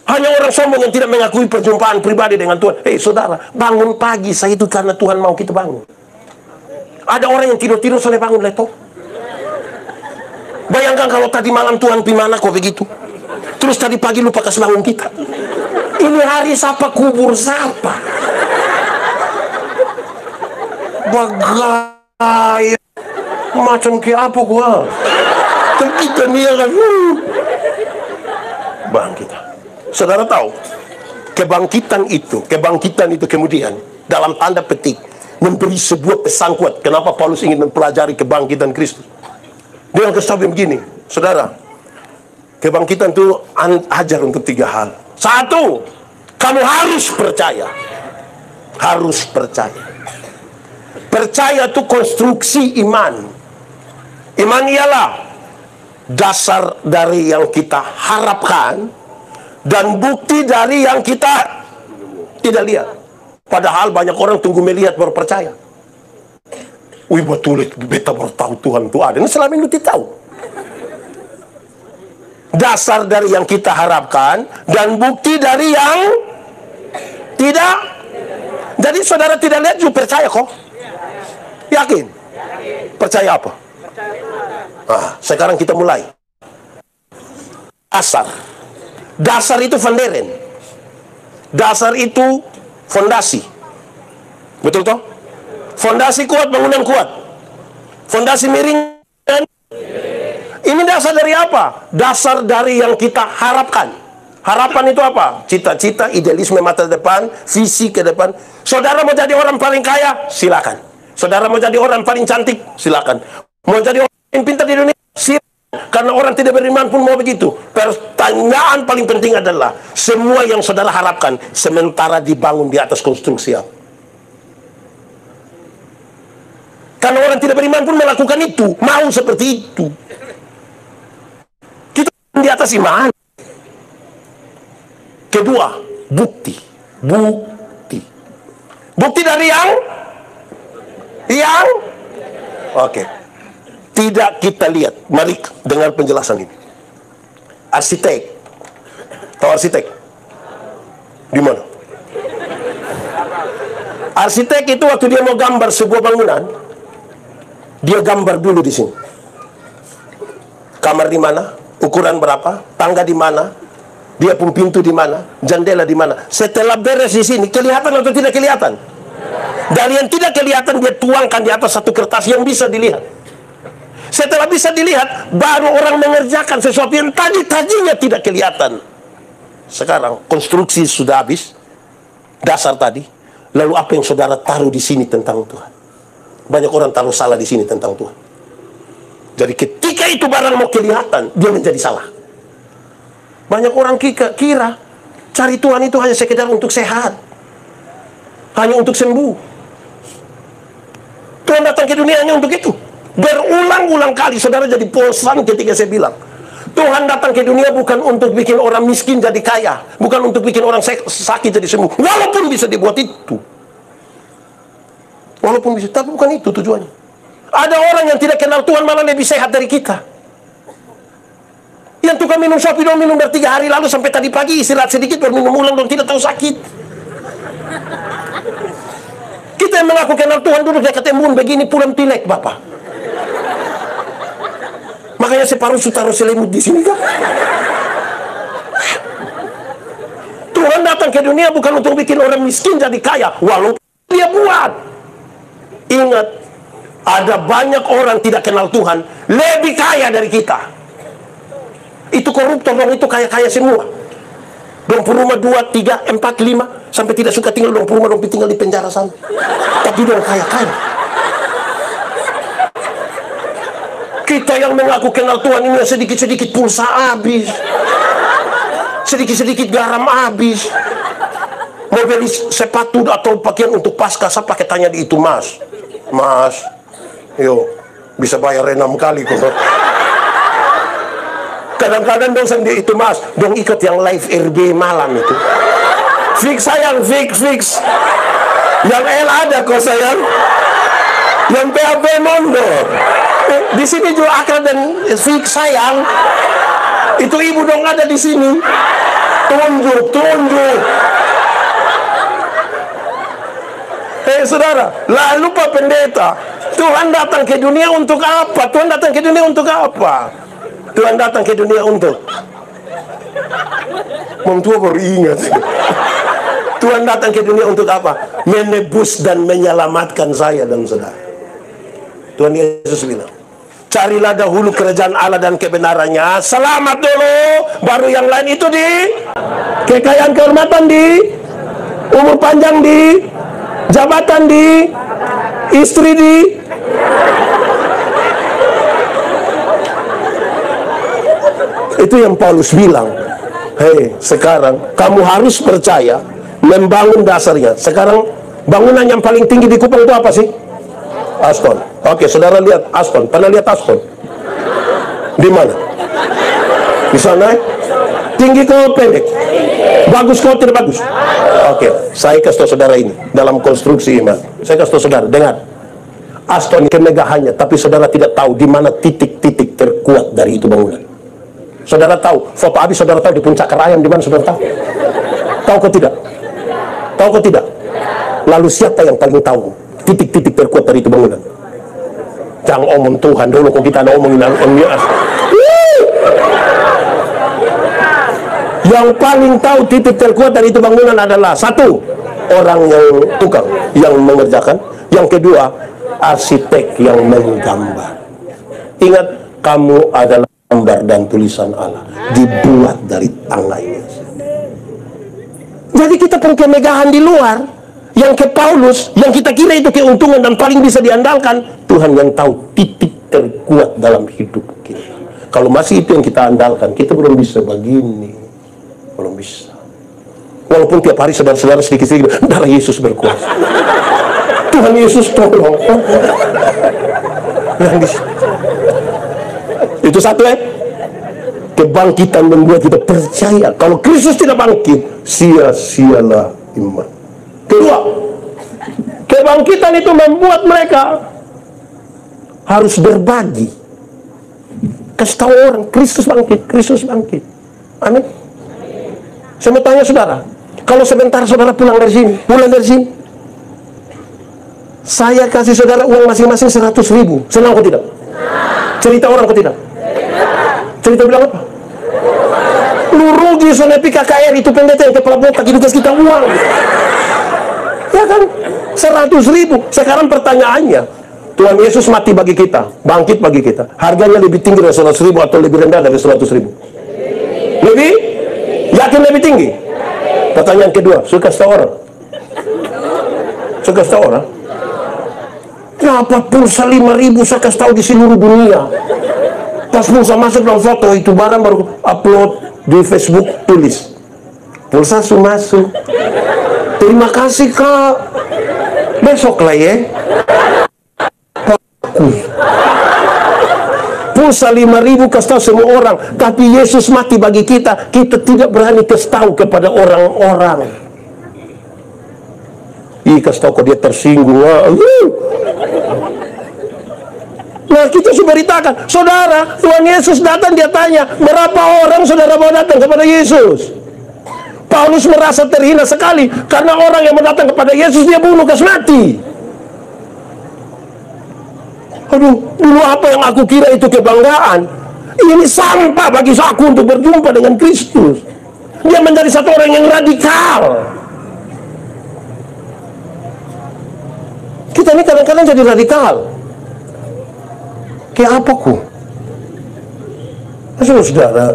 [SPEAKER 1] Hanya orang sombong yang tidak mengakui perjumpaan pribadi dengan Tuhan. Hei saudara, bangun pagi saya itu karena Tuhan mau kita bangun. Ada orang yang tidur-tidur sampai bangun leto. Bayangkan kalau tadi malam Tuhan gimana kok begitu. Terus tadi pagi lupa kasih bangun kita. Ini hari siapa kubur siapa? Bagai macam kayak apa gua? Kita nih kan bangkit. Saudara tahu, kebangkitan itu kemudian dalam tanda petik memberi sebuah pesan kuat. Kenapa Paulus ingin mempelajari kebangkitan Kristus? Dia kasih tahu begini, saudara. Kebangkitan itu ajar untuk 3 hal. 1, kamu harus percaya. Harus percaya. Percaya itu konstruksi iman. Iman ialah dasar dari yang kita harapkan dan bukti dari yang kita tidak lihat. Padahal banyak orang tunggu melihat baru percaya. Wih betul itu, beta baru tahu Tuhan itu ada. Ini selama ini tidak tahu. Dasar dari yang kita harapkan dan bukti dari yang tidak. Jadi saudara tidak lihat juga percaya kok. Yakin? Percaya apa? Sekarang kita mulai. Dasar itu funderen. Dasar itu fondasi. Betul toh? Fondasi kuat, bangunan kuat. Fondasi miring. Ini dasar dari apa? Dasar dari yang kita harapkan. Harapan itu apa? Cita-cita, idealisme masa depan, visi ke depan. Saudara mau jadi orang paling kaya? Silakan. Saudara mau jadi orang paling cantik? Silakan. Mau jadi orang paling pintar di dunia? Silakan. Karena orang tidak beriman pun mau begitu. Pertanyaan paling penting adalah semua yang saudara harapkan sementara dibangun di atas konstruksi apa? Karena orang tidak beriman pun melakukan itu, mau seperti itu. Kita di atas iman. Kedua, bukti. Bukti dari yang oke. Tidak kita lihat. Mari dengar penjelasan ini. Arsitek. Tahu arsitek? Di mana? Arsitek itu waktu dia mau gambar sebuah bangunan, dia gambar dulu di sini. Kamar di mana? Ukuran berapa? Tangga di mana? Dia pun pintu di mana? Jendela di mana? Setelah beres di sini, kelihatan atau tidak kelihatan? Dari yang tidak kelihatan dia tuangkan di atas satu kertas yang bisa dilihat. Setelah bisa dilihat, baru orang mengerjakan sesuatu yang tadinya tidak kelihatan. Sekarang konstruksi sudah habis, dasar tadi. Lalu apa yang saudara taruh di sini tentang Tuhan? Banyak orang taruh salah di sini tentang Tuhan. Jadi ketika itu barang mau kelihatan, dia menjadi salah. Banyak orang kira cari Tuhan itu hanya sekedar untuk sehat, hanya untuk sembuh. Tuhan datang ke dunia hanya untuk itu. Berulang-ulang kali saudara jadi bosan ketika saya bilang Tuhan datang ke dunia bukan untuk bikin orang miskin jadi kaya, bukan untuk bikin orang sakit jadi sembuh. Walaupun bisa dibuat itu, walaupun bisa, tapi bukan itu tujuannya. Ada orang yang tidak kenal Tuhan malah lebih sehat dari kita. Yang tukang minum Shopee dong, minum dari 3 hari lalu sampai tadi pagi istirahat sedikit baru minum ulang dong, tidak tahu sakit. Kita yang mengaku kenal Tuhan duduk dekat embun begini pulang pilek Bapak. Makanya separuh taruh selimut di sini kan. Tuhan datang ke dunia bukan untuk bikin orang miskin jadi kaya, walaupun dia buat. Ingat, ada banyak orang tidak kenal Tuhan lebih kaya dari kita. Itu koruptor dong, itu kaya-kaya semua. Dong rumah 2, 3, 4, 5 sampai tidak suka tinggal dong rumah dong tinggal di penjara sana. Tapi dong kaya-kaya. Kita yang mengaku kenal Tuhan ini sedikit-sedikit pulsa habis, sedikit-sedikit garam habis. Mau beli sepatu atau pakaian untuk Paskah, saya pakai tanya di itu, Mas, yo bisa bayar 6 kali kok. Kadang-kadang dong sendiri itu, Mas, dong ikut yang live RB malam itu. Fix sayang, fix. Yang L ada kok sayang. Yang PAP mondo. Di sini juga akal dan fix sayang. Itu ibu dong ada di sini. Tunjuk. Saudara, lalu Pak Pendeta, Tuhan datang ke dunia untuk apa? Tuhan datang ke dunia untuk apa? Tuhan datang ke dunia untuk Tua baru ingat. Tuhan datang ke dunia untuk apa? Menebus dan menyelamatkan saya dan saudara. Tuhan Yesus bilang, carilah dahulu kerajaan Allah dan kebenarannya, selamat dulu, baru yang lain itu di kekayaan, kehormatan di, umur panjang di, jabatan di, istri di. Itu yang Paulus bilang. Hei, sekarang kamu harus percaya, membangun dasarnya. Sekarang bangunan yang paling tinggi di Kupang itu apa sih? Aston. Oke, saudara lihat Aston. Pernah lihat Aston? Di mana? Di sana? Tinggi ke pendek? Bagus ke tidak bagus? Oke, saya kasih tahu saudara ini dalam konstruksi iman. Saya kasih tahu saudara, dengar. Aston kemegahannya, tapi saudara tidak tahu di mana titik-titik terkuat dari itu bangunan. Saudara tahu, foto habis saudara tahu di puncak Kerayam di mana saudara tahu? Tahu ke tidak? Tahu ke tidak? Lalu siapa yang paling tahu titik-titik terkuat dari itu bangunan? Jangan omong Tuhan dulu, kok kita ada omongin As. Yang paling tahu titik terkuat dari itu bangunan adalah satu, orang yang tukang yang mengerjakan. Yang kedua, arsitek yang menggambar. Ingat, kamu adalah gambar dan tulisan Allah, dibuat dari tangannya. Jadi kita punya kemegahan di luar, yang ke Paulus, yang kita kira itu keuntungan dan paling bisa diandalkan. Tuhan yang tahu titik terkuat dalam hidup kita. Kalau masih itu yang kita andalkan, kita belum bisa begini, belum bisa. Walaupun tiap hari saudara-saudara sedikit-sedikit, darah Yesus berkuasa, Tuhan Yesus tolong. Itu satu kebangkitan membuat kita percaya kalau Kristus tidak bangkit, sia-sialah iman. Kedua, kebangkitan itu membuat mereka harus berbagi. Kasih tahu orang, Kristus bangkit, Kristus bangkit. Amin. Saya mau tanya saudara, kalau sebentar saudara pulang dari sini, saya kasih saudara uang masing-masing 100.000, senang kok tidak? Cerita orang kok tidak? Cerita bilang apa? Lu rugi soalnya PKKR itu pendeta yang kepala botak itu kasih kita uang. Ya kan? 100.000. Sekarang pertanyaannya, Tuhan Yesus mati bagi kita, bangkit bagi kita. Harganya lebih tinggi dari 100.000 atau lebih rendah dari 100.000? Lebih? Yakin lebih tinggi? Pertanyaan kedua, suka tahu orang? Suka tahu orang? Kenapa pulsa 5.000 saya kasih tahu di seluruh dunia? Pas pulsa masuk dalam foto itu barang baru upload di Facebook, tulis pulsa sudah masuk. Terima kasih Kak. Besok lah ya. Pulsa 5.000 kasih tahu semua orang, tapi Yesus mati bagi kita. Kita tidak berani kasih tahu kepada orang-orang. Kasih tahu kok dia tersinggung. Nah, kita sudah beritakan, saudara, Tuhan Yesus datang, dia tanya, berapa orang saudara mau datang kepada Yesus? Paulus merasa terhina sekali, karena orang yang mau datang kepada Yesus, dia bunuh, kasih mati. Aduh, dulu apa yang aku kira itu kebanggaan, ini sampah bagi aku untuk berjumpa dengan Kristus. Dia menjadi satu orang yang radikal. Kita ini kadang-kadang jadi radikal. Kayak apa ku? Saudara,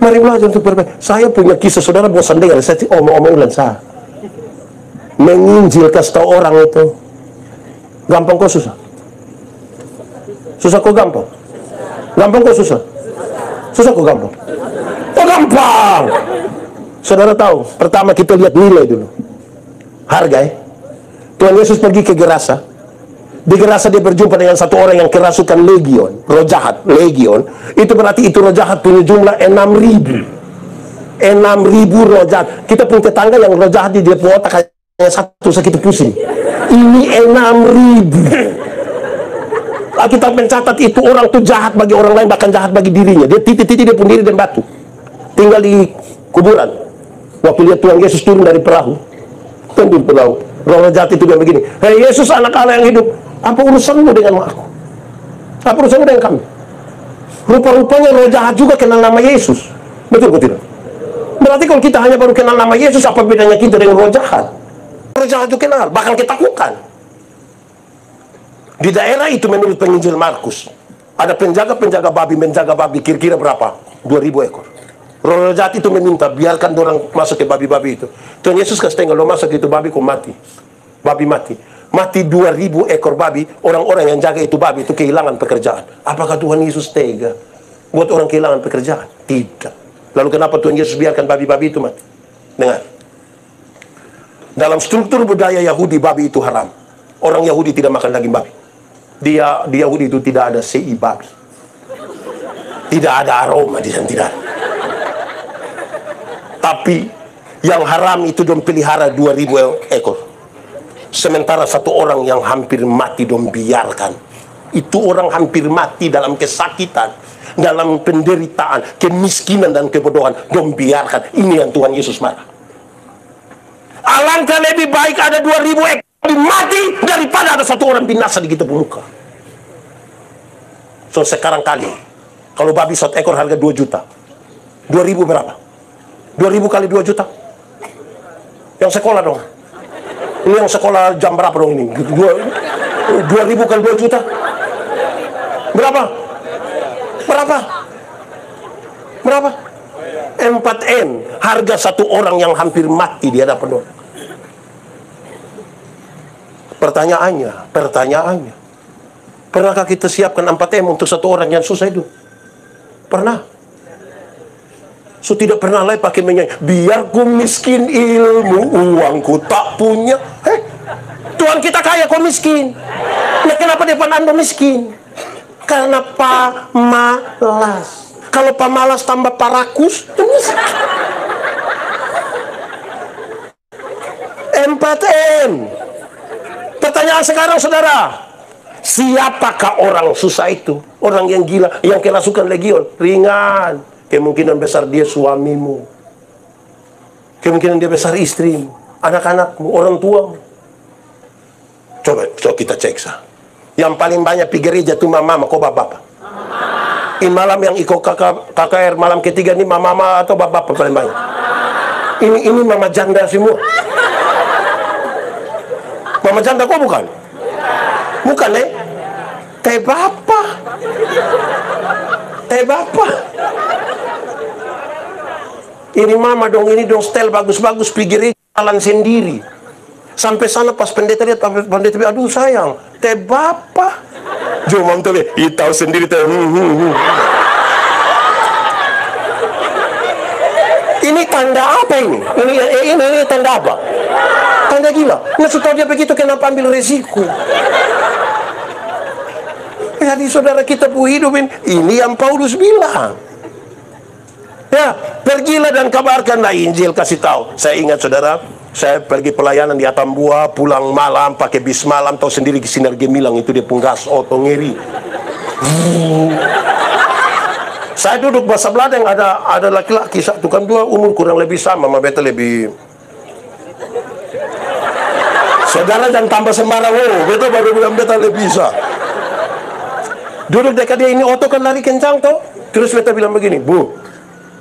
[SPEAKER 1] mari belajar untuk berbeda. Saya punya kisah, saudara bosan dengar, saya omong ulang saya. Menginjil kasih tahu orang itu gampang kok susah? Susah kok gampang? Gampang kok susah? Susah kok gampang? Oh gampang! Saudara tahu, pertama kita lihat nilai dulu, harga. Tuhan Yesus pergi ke Gerasa. Di Gerasa dia berjumpa dengan satu orang yang kerasukan legion, roh jahat, legion. Itu berarti itu roh jahat punya jumlah 6.000. 6.000 roh jahat. Kita punya tetangga yang roh jahat di dia otak hanya satu, sakit pusing. Ini 6.000. Alkitab mencatat itu orang tuh jahat bagi orang lain, bahkan jahat bagi dirinya. Dia titik-titik dia pun diri dan batu. Tinggal di kuburan. Waktu lihat Tuhan Yesus turun dari perahu, turun perahu, roh jahat itu bilang begini, "Hei Yesus, anak Allah yang hidup, apa urusanmu dengan aku? Apa urusanmu dengan kami?" Rupa-rupanya roh jahat juga kenal nama Yesus. Betul atau tidak? Berarti kalau kita hanya baru kenal nama Yesus, apa bedanya kita dengan roh jahat? Roh jahat itu kenal, bahkan ketakutan. Di daerah itu menurut penginjil Markus, ada penjaga-penjaga babi menjaga babi kira-kira berapa? 2000 ekor. Roh jahat itu meminta, biarkan orang masuk ke babi-babi itu. Tuhan Yesus kasih tengok, lo masuk itu babi, kau mati. Babi mati. Mati 2000 ekor babi, orang-orang yang jaga itu babi itu kehilangan pekerjaan. Apakah Tuhan Yesus tega buat orang kehilangan pekerjaan? Tidak. Lalu kenapa Tuhan Yesus biarkan babi-babi itu mati? Dengar. Dalam struktur budaya Yahudi, babi itu haram. Orang Yahudi tidak makan daging babi. Di Yahudi itu tidak ada sei babi. Tidak ada aroma di sana, tidak. Tapi yang haram itu dong pelihara 2000 ekor. Sementara satu orang yang hampir mati dong biarkan. Itu orang hampir mati dalam kesakitan, dalam penderitaan, kemiskinan dan kebodohan, dong biarkan. Ini yang Tuhan Yesus marah. Alangkah lebih baik ada 2000 ekor mati daripada ada satu orang binasa di kita muka. So sekarang kali, kalau babi 1 ekor harga 2 juta, 2000 berapa? 2000 kali 2 juta. Yang sekolah dong. Ini yang sekolah jam berapa dong ini? 2000 kali 2 juta. Berapa? Berapa? Berapa? 4M. Harga satu orang yang hampir mati di hadapan orang. Pertanyaannya, pernahkah kita siapkan 4M untuk satu orang yang susah itu? Pernah? So tidak pernah lagi pakai menyanyi, biar ku miskin ilmu, uangku tak punya. Tuhan kita kaya, kok miskin? Nah, kenapa depan Anda miskin? Karena pamalas. Kalau pamalas tambah parakus, 4M. Pertanyaan sekarang, saudara, siapakah orang susah itu? Orang yang gila, yang kerasukan legion? Ringan. Kemungkinan besar dia suamimu. Kemungkinan dia besar istrimu, anak-anakmu, orang tuamu. Coba kita cek sah. Yang paling banyak pergi gereja itu mama, kok bapak? Ini malam yang ikut KKR malam ketiga ini mama atau bapak paling banyak? Ini mama janda semua. Mama janda kok bukan? Bukan teh bapak. Teh bapak. Ini mama dong, ini dong style bagus-bagus pergi jalan sendiri. Sampai sana pas pendeta lihat, pendeta bilang, aduh sayang, teh bapak. Cuma tuh tahu sendiri teh. Ini tanda apa ini? Ini tanda apa? Tanda gila. Nah, setelah dia begitu kenapa ambil resiko? Jadi saudara kita hidup ini yang Paulus bilang. Ya, pergilah dan kabarkanlah Injil, kasih tahu. Saya ingat saudara, saya pergi pelayanan di Atambua, pulang malam pakai bis malam, tahu sendiri ke Sinar Gemilang itu dia punggas oto ngeri. Saya duduk bahasa Belanda yang ada laki-laki satu kan dua umur kurang lebih sama, sama beta lebih. Saudara jangan tambah sembarang, beta baru bilang beta lebih bisa. Duduk dekat dia, ini oto kan lari kencang toh. Terus beta bilang begini, Bu,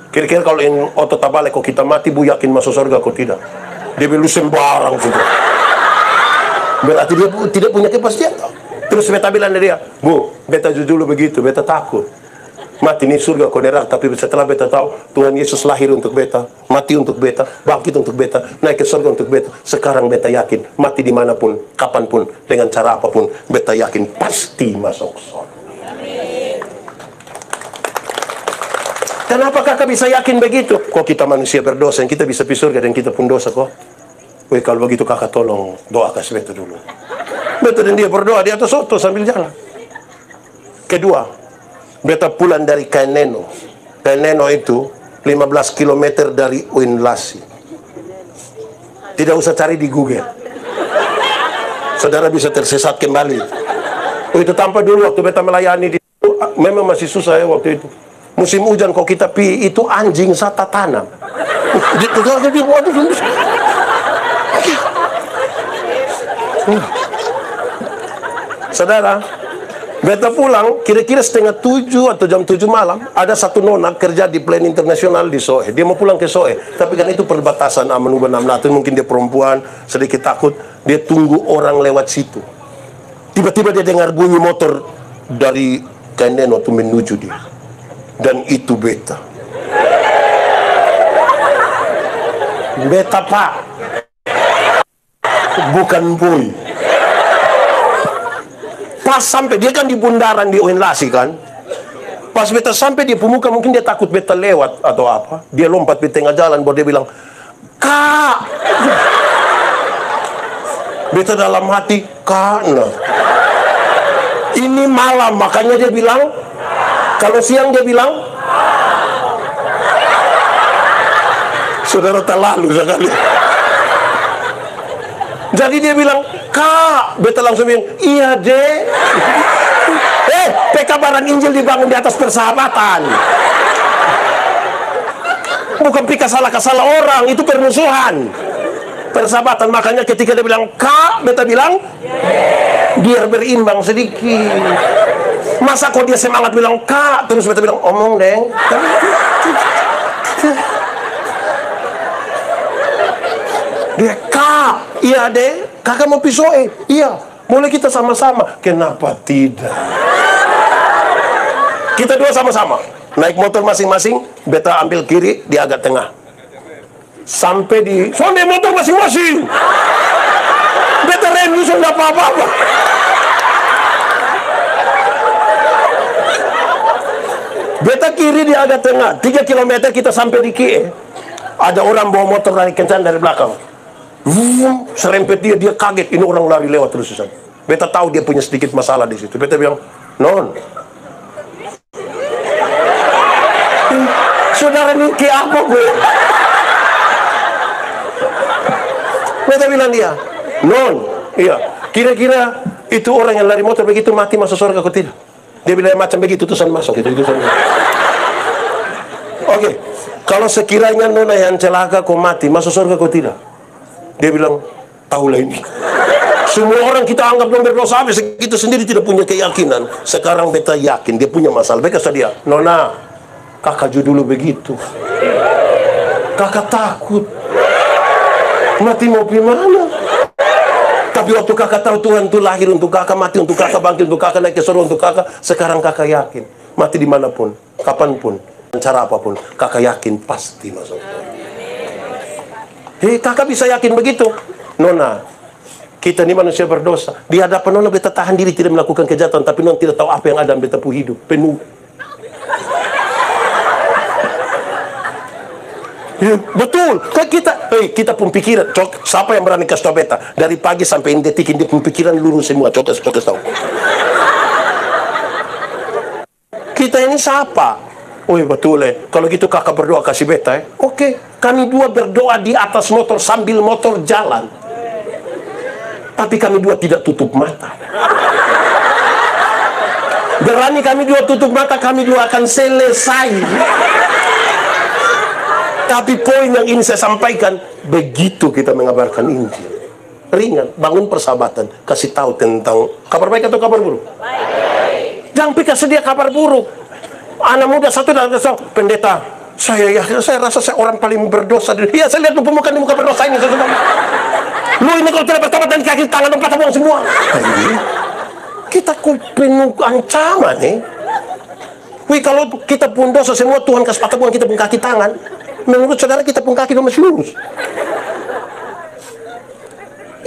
[SPEAKER 1] kira-kira kalau ini otot tabalik kok kita mati, Bu yakin masuk surga kok tidak? Dia bilang sembarang sudah. Berarti dia tidak punya kepastian. Terus beta bilang dari dia, Bu, beta dulu begitu, beta takut. Mati ini surga kok neraka, tapi setelah beta tahu Tuhan Yesus lahir untuk beta, mati untuk beta, bangkit untuk beta, naik ke surga untuk beta. Sekarang beta yakin, mati dimanapun, kapanpun, dengan cara apapun, beta yakin pasti masuk surga. Kenapa kakak bisa yakin begitu? Kok kita manusia berdosa, yang kita bisa pergi surga dan kita pun dosa kok. Wih, kalau begitu kakak tolong doa kasih beta dulu. Beta dan dia berdoa di atas oto sambil jalan. Kedua, beta pulang dari Kaineno. Kaineno itu 15 km dari Uinlasi. Tidak usah cari di Google. Saudara bisa tersesat kembali. Oh, itu tanpa dulu waktu beta melayani di memang masih susah ya waktu itu. Musim hujan kok kita pi itu anjing sata tanam. Gitu kan dia waduh. Saudara, beta pulang kira-kira 6:30 atau jam 7 malam. Ada satu nona kerja di Plan Internasional di Soe. Dia mau pulang ke Soe, tapi kan itu perbatasan Amanuba Namnatu. Mungkin dia perempuan, sedikit takut. Dia tunggu orang lewat situ. Tiba-tiba dia dengar bunyi motor dari Kandeno tuh menuju dia. Dan itu beta. Beta pak, bukan boy. Pas sampai dia kan di bundaran di Oenlasi kan. Pas beta sampai dia pemuka, mungkin dia takut beta lewat atau apa. Dia lompat di tengah jalan, baru dia bilang, "Kak." Beta dalam hati, "Kak, nah. Ini malam," makanya dia bilang. Kalau siang dia bilang, saudara terlalu sekali. Jadi dia bilang, "Kak," beta langsung bilang, "Iya dek." PK Barang Injil dibangun di atas persahabatan. Bukan pika salah orang, itu permusuhan. Persahabatan, makanya ketika dia bilang, "Kak," beta bilang, biar berimbang sedikit. Masa kok dia semangat bilang, "Kak," terus beta bilang, "Omong deng." Dia, "Kak." "Iya deh." "Kakak mau pisoe?" "Iya." "Boleh kita sama-sama?" "Kenapa tidak?" Kita dua sama-sama naik motor masing-masing. Beta ambil kiri, dia agak tengah. Sampai di motor masing-masing. Beta rem nyusul nggak apa-apa. Beta kiri, dia agak tengah. 3 kilometer kita sampai di Kie. Ada orang bawa motor lari kencang dari belakang. Serempet dia kaget. Ini orang lari lewat terus. Beta tahu dia punya sedikit masalah di situ. Beta bilang, "Non, saudara ini kayak apa gue?" Beta bilang dia, "Non, iya, kira-kira itu orang yang lari motor begitu mati masuk surga atau tidak?" Dia bilang macam begitu, tulisan masuk itu tulisan. Oke, kalau sekiranya nona yang celaka kau mati masuk surga kau tidak? Dia bilang, "Tahulah ini. Semua orang kita anggap non berdosa, habis kita sendiri tidak punya keyakinan. Sekarang beta yakin dia punya masalah." Beta kata dia, "Nona, kakak dulu begitu. Kakak takut. Mati mau gimana? Tapi waktu kakak tahu Tuhan itu lahir untuk kakak, mati untuk kakak, bangkit untuk kakak, naik ke surga untuk kakak. Sekarang kakak yakin, mati dimanapun, kapanpun, cara apapun, kakak yakin pasti masuk." Kakak bisa yakin begitu? "Nona, kita ini manusia berdosa. Di hadapan nona beta tahan diri tidak melakukan kejahatan, tapi nona tidak tahu apa yang ada dalam beta hidup penuh." Ya, betul. Kan kita pun pikiran. Siapa yang berani kasih tahu beta? Dari pagi sampai ini detik ini pun pikiran lurus semua. Coba tahu. Kita ini siapa? Oh iya betul Kalau gitu kakak berdoa kasih beta Oke. Kami dua berdoa di atas motor sambil motor jalan. Tapi kami dua tidak tutup mata. Berani kami dua tutup mata, kami dua akan selesai. Tapi poin yang ingin saya sampaikan, begitu kita mengabarkan Injil, ringan, bangun persahabatan, kasih tahu tentang kabar baik atau kabar buruk. Jangan pikir sedia kabar buruk. Anak muda satu dan satu, "Pendeta, saya rasa saya orang paling berdosa." Iya, saya lihat lu pemuka di muka berdosa ini. Lu ini kalau tidak bertobat dan kaki tangan dan patah semua. Kita penuh ancaman kalau kita pun dosa semua, Tuhan kasih patah kita pun kaki tangan. Menurut saudara kita pun kaki masih lurus.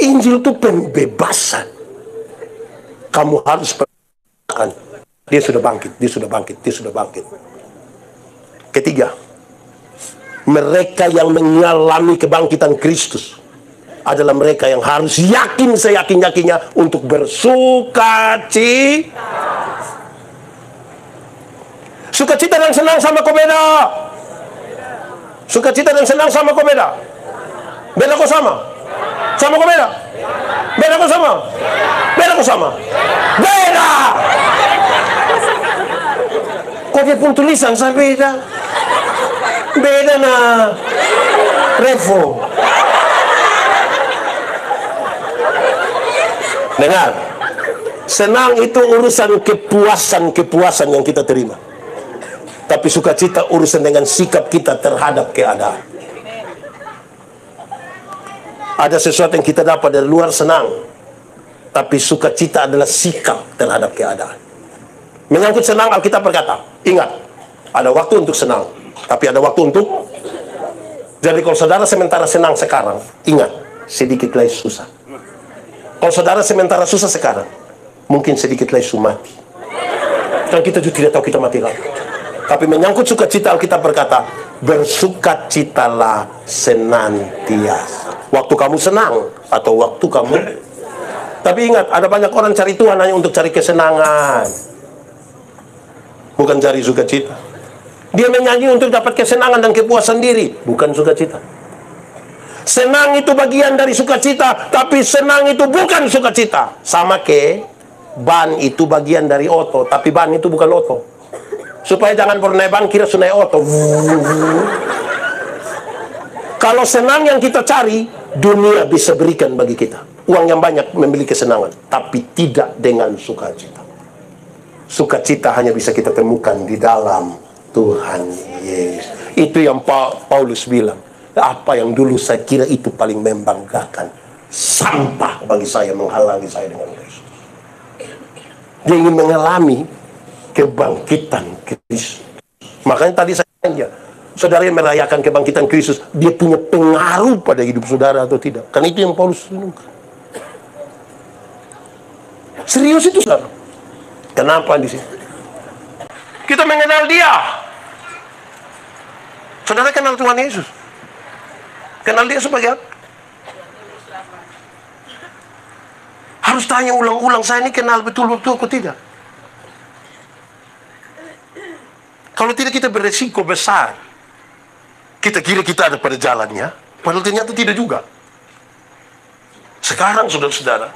[SPEAKER 1] Injil itu pembebasan. Kamu harus percaya. Dia sudah bangkit. Ketiga, mereka yang mengalami kebangkitan Kristus adalah mereka yang harus yakin seyakin-yakinnya untuk bersukacita. Sukacita dan senang sama kau beda. Sukacita dan senang sama kau beda. Beda kau sama. Sama kau beda. Beda kau sama. Beda kau sama. Beda. Kok dia pun tulisan saya beda. Beda nah. Revo. Dengar. Senang itu urusan kepuasan yang kita terima. Tapi sukacita urusan dengan sikap kita terhadap keadaan. Ada sesuatu yang kita dapat dari luar senang, tapi sukacita adalah sikap terhadap keadaan. Menyangkut senang, Alkitab berkata, ingat, ada waktu untuk senang, tapi ada waktu untuk. Jadi kalau saudara sementara senang sekarang, ingat, sedikit lagi susah. Kalau saudara sementara susah sekarang, mungkin sedikit lagi mati. Dan kita juga tidak tahu kita mati lagi. Tapi menyangkut sukacita, Alkitab berkata, bersukacitalah senantiasa. Waktu kamu senang atau waktu kamu. Tapi ingat, ada banyak orang cari Tuhan hanya untuk cari kesenangan, bukan cari sukacita. Dia menyanyi untuk dapat kesenangan dan kepuasan diri, bukan sukacita. Senang itu bagian dari sukacita, tapi senang itu bukan sukacita. Sama ke ban itu bagian dari oto, tapi ban itu bukan oto. Supaya jangan pernah naik ban kira sudah naik oto. Kalau senang yang kita cari, dunia bisa berikan bagi kita. Uang yang banyak membeli kesenangan, tapi tidak dengan sukacita. Sukacita hanya bisa kita temukan di dalam Tuhan Yesus. Itu yang Paulus bilang. Apa yang dulu saya kira itu paling membanggakan, sampah bagi saya, menghalangi saya dengan Kristus. Dia ingin mengalami kebangkitan Kristus. Makanya tadi saya tanya, saudara yang merayakan kebangkitan Kristus, dia punya pengaruh pada hidup saudara atau tidak? Kan itu yang Paulus renungkan. Serius itu, saudara. Kenapa di sini? Kita mengenal dia. Saudara kenal Tuhan Yesus? Kenal dia sebagai apa? Harus tanya ulang-ulang, saya ini kenal betul-betul atau tidak? Kalau tidak, kita beresiko besar. Kita kira kita ada pada jalannya, padahal ternyata tidak juga. Sekarang, saudara-saudara,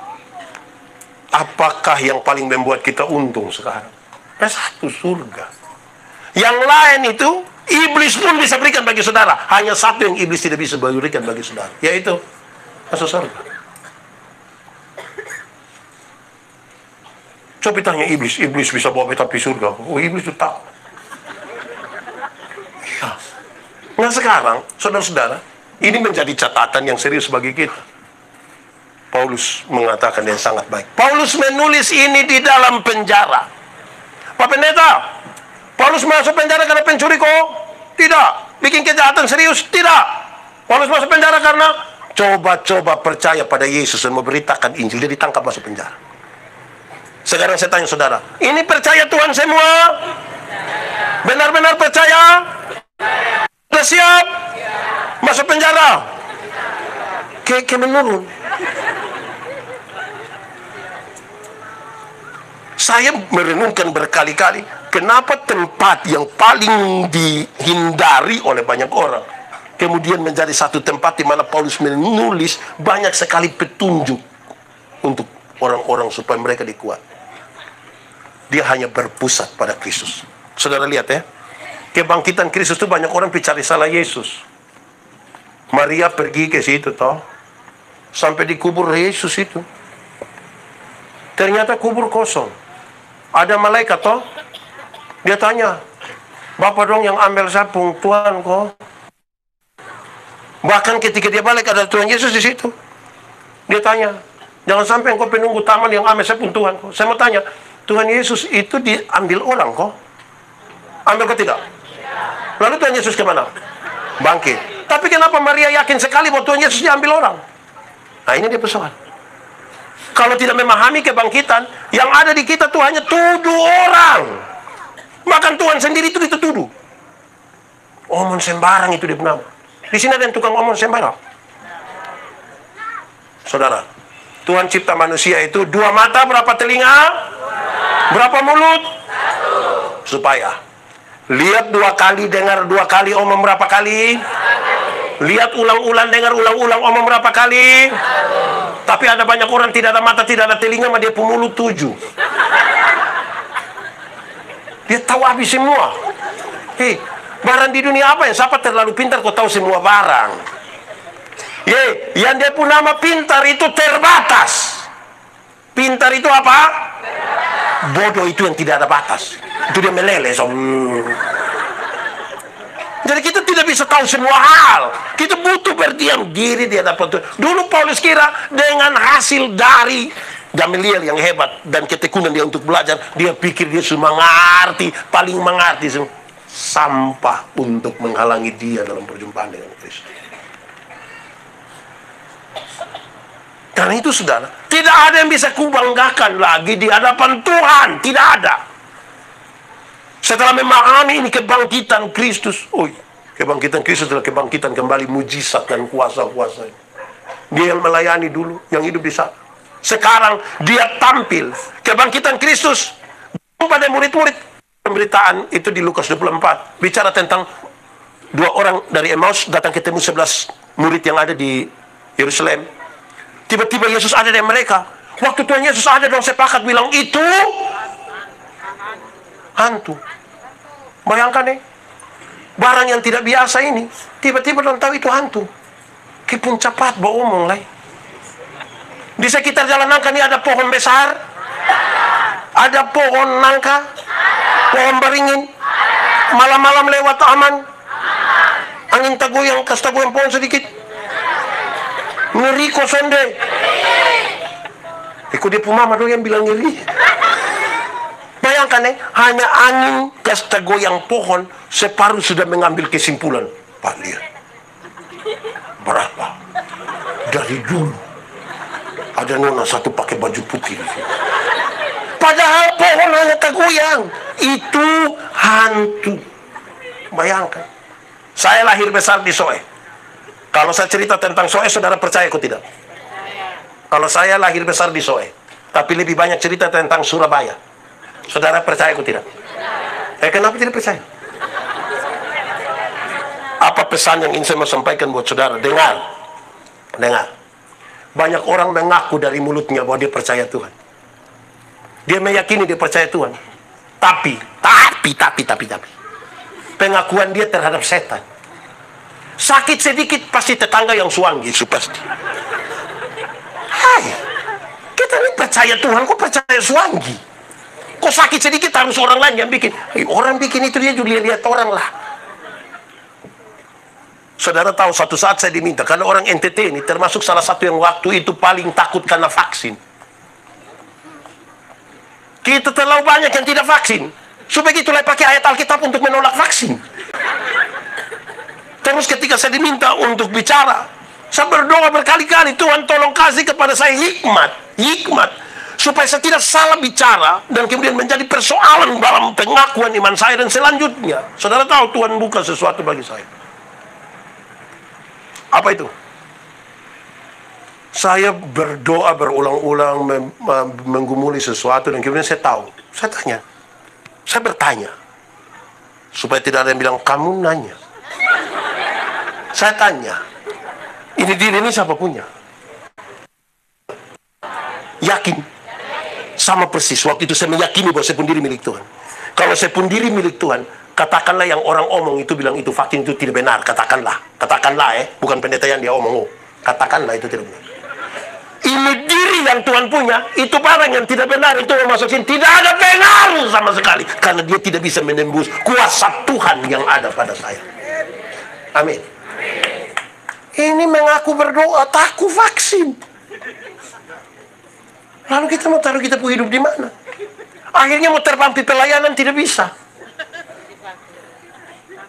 [SPEAKER 1] apakah yang paling membuat kita untung sekarang? Satu, surga. Yang lain itu, iblis pun bisa berikan bagi saudara. Hanya satu yang iblis tidak bisa berikan bagi saudara, yaitu masuk surga. Coba tanya iblis bisa bawa beta pergi surga? Oh, iblis itu tahu. Ya. Nah sekarang, saudara-saudara, ini menjadi catatan yang serius bagi kita. Paulus mengatakan yang sangat baik. Paulus menulis ini di dalam penjara. Pak Pendeta, Paulus masuk penjara karena pencuri kok? Tidak. Bikin kejahatan serius? Tidak. Paulus masuk penjara karena coba-coba percaya pada Yesus dan memberitakan Injil. Dia ditangkap masuk penjara. Sekarang saya tanya saudara, ini percaya Tuhan semua? Benar-benar percaya? Sudah siap? Masuk penjara? Kayak menurun. Saya merenungkan berkali-kali, kenapa tempat yang paling dihindari oleh banyak orang kemudian menjadi satu tempat di mana Paulus menulis banyak sekali petunjuk untuk orang-orang supaya mereka dikuat. Dia hanya berpusat pada Kristus. Saudara lihat ya, kebangkitan Kristus itu banyak orang cari salah Yesus. Maria pergi ke situ toh, sampai dikubur Yesus itu. Ternyata kubur kosong. Ada malaikat toh, dia tanya, Bapak dong yang ambil sapung, Tuhan kok. Bahkan ketika dia balik ada Tuhan Yesus di situ. Dia tanya, jangan sampai engkau penunggu taman yang ambil sapung Tuhan kok. Saya mau tanya, Tuhan Yesus itu diambil orang kok? Ambil ke tidak? Lalu Tuhan Yesus kemana? Bangkit. Tapi kenapa Maria yakin sekali bahwa Tuhan Yesus diambil orang? Nah ini dia persoalan. Kalau tidak memahami kebangkitan, yang ada di kita tuh hanya tuduh orang. Bahkan Tuhan sendiri itu dituduh. Omong sembarang itu dia bernama. Di sini ada yang tukang omong sembarang. Saudara, Tuhan cipta manusia itu 2 mata, berapa telinga? Berapa mulut? 1. Supaya lihat 2 kali, dengar 2 kali, omong berapa kali? Lihat ulang-ulang, dengar ulang-ulang, omong berapa kali? Tapi ada banyak orang tidak ada mata, tidak ada telinga, mah dia pemulut 7. Dia tahu habis semua. Hei, barang di dunia apa yang siapa terlalu pintar kau tahu semua barang? Yang dia pun nama pintar itu terbatas. Pintar itu apa? Bodoh itu yang tidak ada batas. Itu dia meleleh. Jadi kita tidak bisa tahu semua hal. Kita butuh berdiam diri di hadapan Tuhan. Dulu Paulus kira dengan hasil dari Gamaliel yang hebat dan ketekunan dia untuk belajar, dia pikir dia sudah mengerti, paling mengerti semua. Sampah untuk menghalangi dia dalam perjumpaan dengan Kristus. Karena itu saudara, tidak ada yang bisa kubanggakan lagi di hadapan Tuhan. Tidak ada. Setelah memahami ini kebangkitan Kristus. Kebangkitan Kristus adalah kebangkitan kembali mujizat dan kuasa-kuasa. Dia yang melayani dulu, yang hidup di sana. Sekarang dia tampil. Kebangkitan Kristus pada murid-murid. Pemberitaan itu di Lukas 24. Bicara tentang 2 orang dari Emmaus datang ketemu 11 murid yang ada di Yerusalem. Tiba-tiba Yesus ada dengan mereka. Waktu Tuhan Yesus ada dong sepakat bilang itu hantu. Bayangkan barang yang tidak biasa ini. Tiba-tiba dong tahu itu hantu. Kipun cepat bawa omong lah. Di sekitar jalan nangka ini ada pohon besar. Ada pohon nangka. Pohon beringin. Malam-malam lewat aman. Angin tagoyang, kas tagoyang pohon sedikit. Ngeri kok sonde. Ikut dia pumama dong yang bilang ngeri. Bayangkan hanya angin gas tergoyang pohon, separuh sudah mengambil kesimpulan. Pak lihat, berapa dari dulu ada nona satu pakai baju putih di sini. Padahal pohon hanya tergoyang, itu hantu. Bayangkan, saya lahir besar di Soe. Kalau saya cerita tentang Soe, saudara percaya atau tidak? Kalau saya lahir besar di Soe, tapi lebih banyak cerita tentang Surabaya, saudara percaya atau tidak? Kenapa tidak percaya? Apa pesan yang ingin saya mau sampaikan buat saudara? Dengar. Banyak orang mengaku dari mulutnya bahwa dia percaya Tuhan. Dia meyakini dia percaya Tuhan. Tapi pengakuan dia terhadap setan. Sakit sedikit pasti tetangga yang suanggi, itu pasti. Hai, kita ini percaya Tuhan, kok percaya suanggi? Kok sakit sedikit harus orang lain yang bikin? Orang bikin itu dia juga lihat orang lah. Saudara tahu satu saat saya diminta, karena orang NTT ini termasuk salah satu yang waktu itu paling takut karena vaksin. Kita terlalu banyak yang tidak vaksin. Supaya itulah pakai ayat Alkitab untuk menolak vaksin. Terus ketika saya diminta untuk bicara, saya berdoa berkali-kali, Tuhan tolong kasih kepada saya hikmat, supaya saya tidak salah bicara, dan kemudian menjadi persoalan dalam pengakuan iman saya dan selanjutnya. Saudara tahu Tuhan buka sesuatu bagi saya. Apa itu? Saya berdoa berulang-ulang menggumuli sesuatu, dan kemudian saya tahu. Saya bertanya, supaya tidak ada yang bilang kamu nanya. Saya tanya, ini diri ini siapa punya? Yakin? Sama persis, waktu itu saya meyakini bahwa saya pun diri milik Tuhan. Kalau saya pun diri milik Tuhan, katakanlah yang orang omong itu bilang itu vaksin itu tidak benar. Katakanlah bukan pendeta yang dia omong. Katakanlah itu tidak benar. Ini diri yang Tuhan punya, itu barang yang tidak benar, itu memasukin tidak ada pengaruh sama sekali. Karena dia tidak bisa menembus kuasa Tuhan yang ada pada saya. Amin. Ini mengaku berdoa, takut vaksin. Lalu kita mau taruh kita pun hidup di mana? Akhirnya mau terbang pelayanan tidak bisa.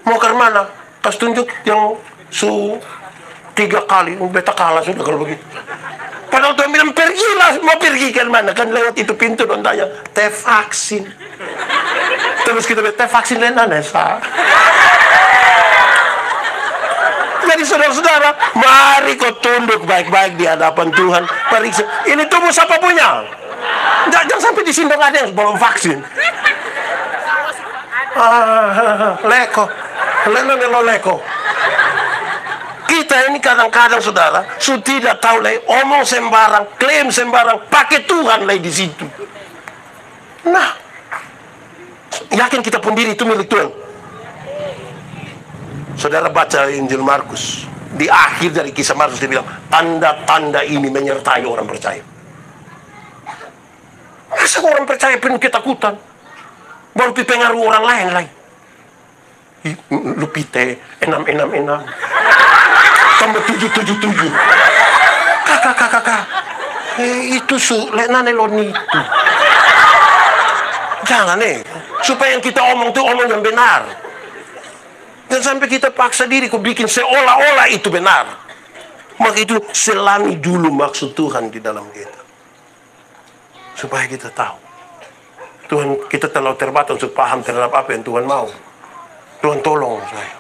[SPEAKER 1] Mau ke mana? Kas tunjuk yang 3 kali, beta kalah sudah kalau begitu. Padahal Tuhan bilang pergilah, mau pergi ke mana? Kan lewat itu pintu dan tanya, teh vaksin. Terus kita bilang, teh vaksin lain anesa. Jadi saudara-saudara, mari kau tunduk baik-baik di hadapan Tuhan. Periksa, ini tubuh siapa punya? Jangan sampai di sini ada yang belum vaksin. Leko. Kita ini kadang-kadang saudara, sudah tidak tahu lagi, omong sembarang, klaim sembarang, pakai Tuhan lagi di situ. Nah, yakin kita pun diri itu milik Tuhan. Saudara baca Injil Markus, di akhir dari kisah Markus dia bilang, tanda-tanda ini menyertai orang percaya. Masa orang percaya penuh ketakutan, baru pengaruh orang lain lagi. Lupite 666 tambah 777. Kakak. Itu nane loni itu. Jangan supaya yang kita omong itu omong yang benar. Dan sampai kita paksa diri kok bikin seolah-olah itu benar. Maka itu selami dulu maksud Tuhan di dalam kita. Supaya kita tahu. Tuhan, kita terlalu terbatas untuk paham terhadap apa yang Tuhan mau. Tuhan tolong saya.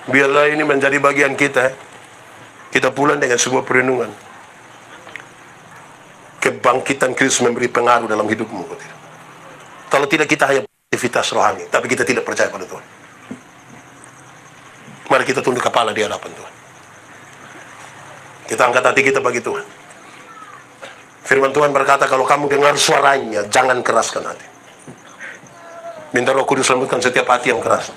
[SPEAKER 1] Biarlah ini menjadi bagian kita. Kita pulang dengan sebuah perenungan. Kebangkitan Kristus memberi pengaruh dalam hidupmu. Kalau tidak, kita hanya aktivitas rohani, tapi kita tidak percaya pada Tuhan. Mari kita tunduk kepala di hadapan Tuhan. Kita angkat hati kita bagi Tuhan. Firman Tuhan berkata, kalau kamu dengar suaranya, jangan keraskan hati. Minta Roh Kudus lembutkan setiap hati yang keras.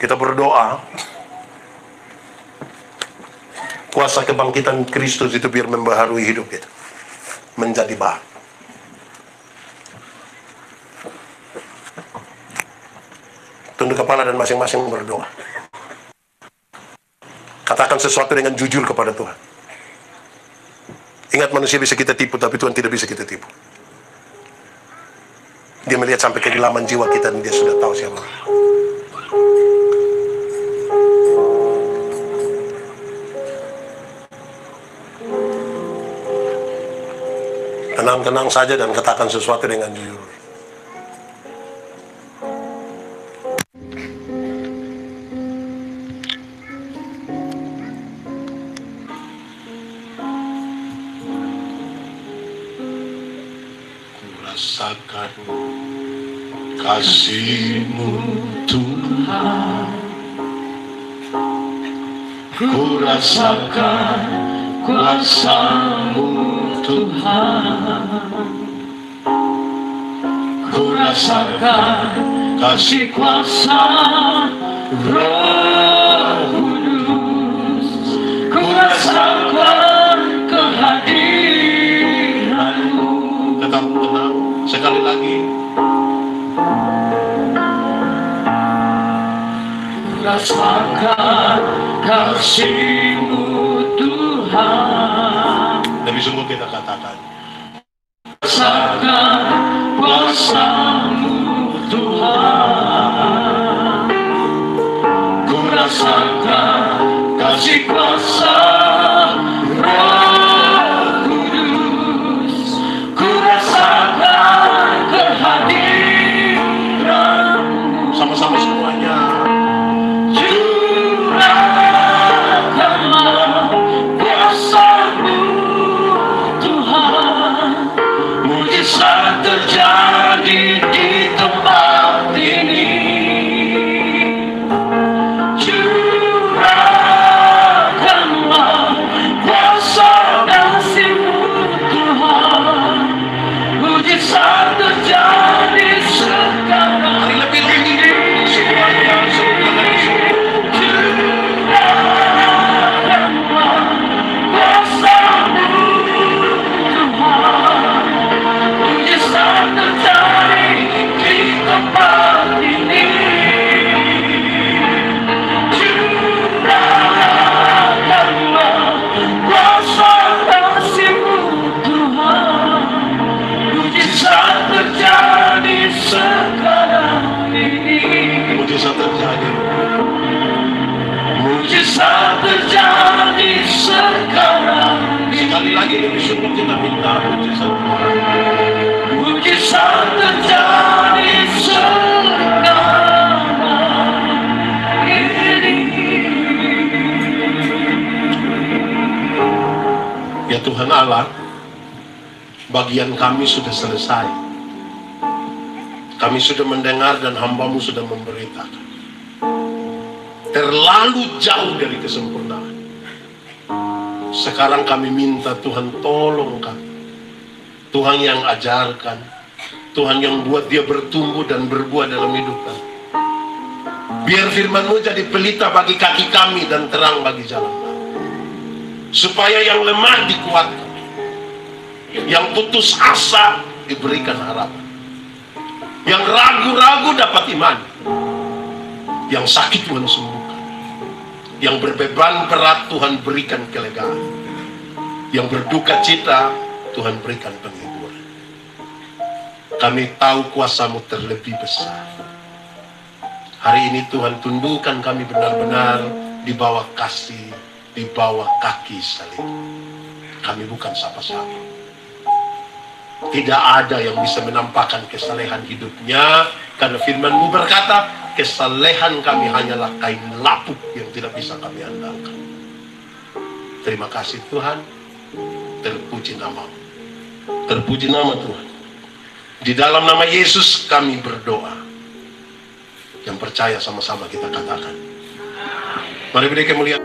[SPEAKER 1] Kita berdoa, kuasa kebangkitan Kristus itu biar membaharui hidup kita, menjadi baru. Tunduk kepala dan masing-masing berdoa. Katakan sesuatu dengan jujur kepada Tuhan. Ingat, manusia bisa kita tipu, tapi Tuhan tidak bisa kita tipu. Dia melihat sampai kedalaman jiwa kita dan dia sudah tahu siapa. Tenang-tenang saja dan katakan sesuatu dengan jujur.
[SPEAKER 2] Rasakan kasih-Mu Tuhan, ku rasakan kuasa-Mu Tuhan, ku rasakan kasih kuasa Roh Kudus, ku rasakan kehadiran-Mu. Tetap tenang, sekali lagi. Ku rasakan kasih-Mu Tuhan. Lebih sungguh kita katakan, rasakan kuasa-Mu Tuhan, ku rasakan kasih kuasa Roh Kudus, ku rasakan kehadiran-Mu. Sama-sama semuanya. Terjadi di tempat ini, curahkanlah kuasa kasih-Mu Tuhan, mujizat terjadi sekarang. Mari lebih tinggi semuanya, curahkanlah kuasa-Mu Tuhan, mujizat terjadi di tempat ini. Curahkanlah kuasa kasih-Mu Tuhan, mujizat terjadi sekarang ini. Mujizat terjadi. Mujizat terjadi sekarang ini. Sekali lagi lebih sungguh kita minta mujizat. Mujizat terjadi sekarang ini. Ya Tuhan Allah, bagian kami sudah selesai. Kami sudah mendengar dan hamba-Mu sudah memberitakan. Terlalu jauh dari kesempurnaan. Sekarang kami minta Tuhan tolong kami.
[SPEAKER 1] Tuhan yang ajarkan, Tuhan yang buat dia bertumbuh dan berbuah dalam hidup kami. Biar firman-Mu jadi pelita bagi kaki kami dan terang bagi jalan kami. Supaya yang lemah dikuatkan, yang putus asa diberikan harapan, yang ragu-ragu dapat iman, yang sakit Tuhan sembuhkan, yang berbeban berat Tuhan berikan kelegaan, yang berduka cita Tuhan berikan penghiburan. Kami tahu kuasa-Mu terlebih besar. Hari ini Tuhan tundukkan kami benar-benar di bawah kasih, di bawah kaki salib. Kami bukan siapa-siapa. Tidak ada yang bisa menampakkan kesalehan hidupnya, karena firman-Mu berkata, kesalehan kami hanyalah kain lapuk yang tidak bisa kami andalkan. Terima kasih Tuhan. Terpuji nama-Mu. Terpuji nama Tuhan. Di dalam nama Yesus kami berdoa. Yang percaya sama-sama kita katakan. Mari beri kemuliaan.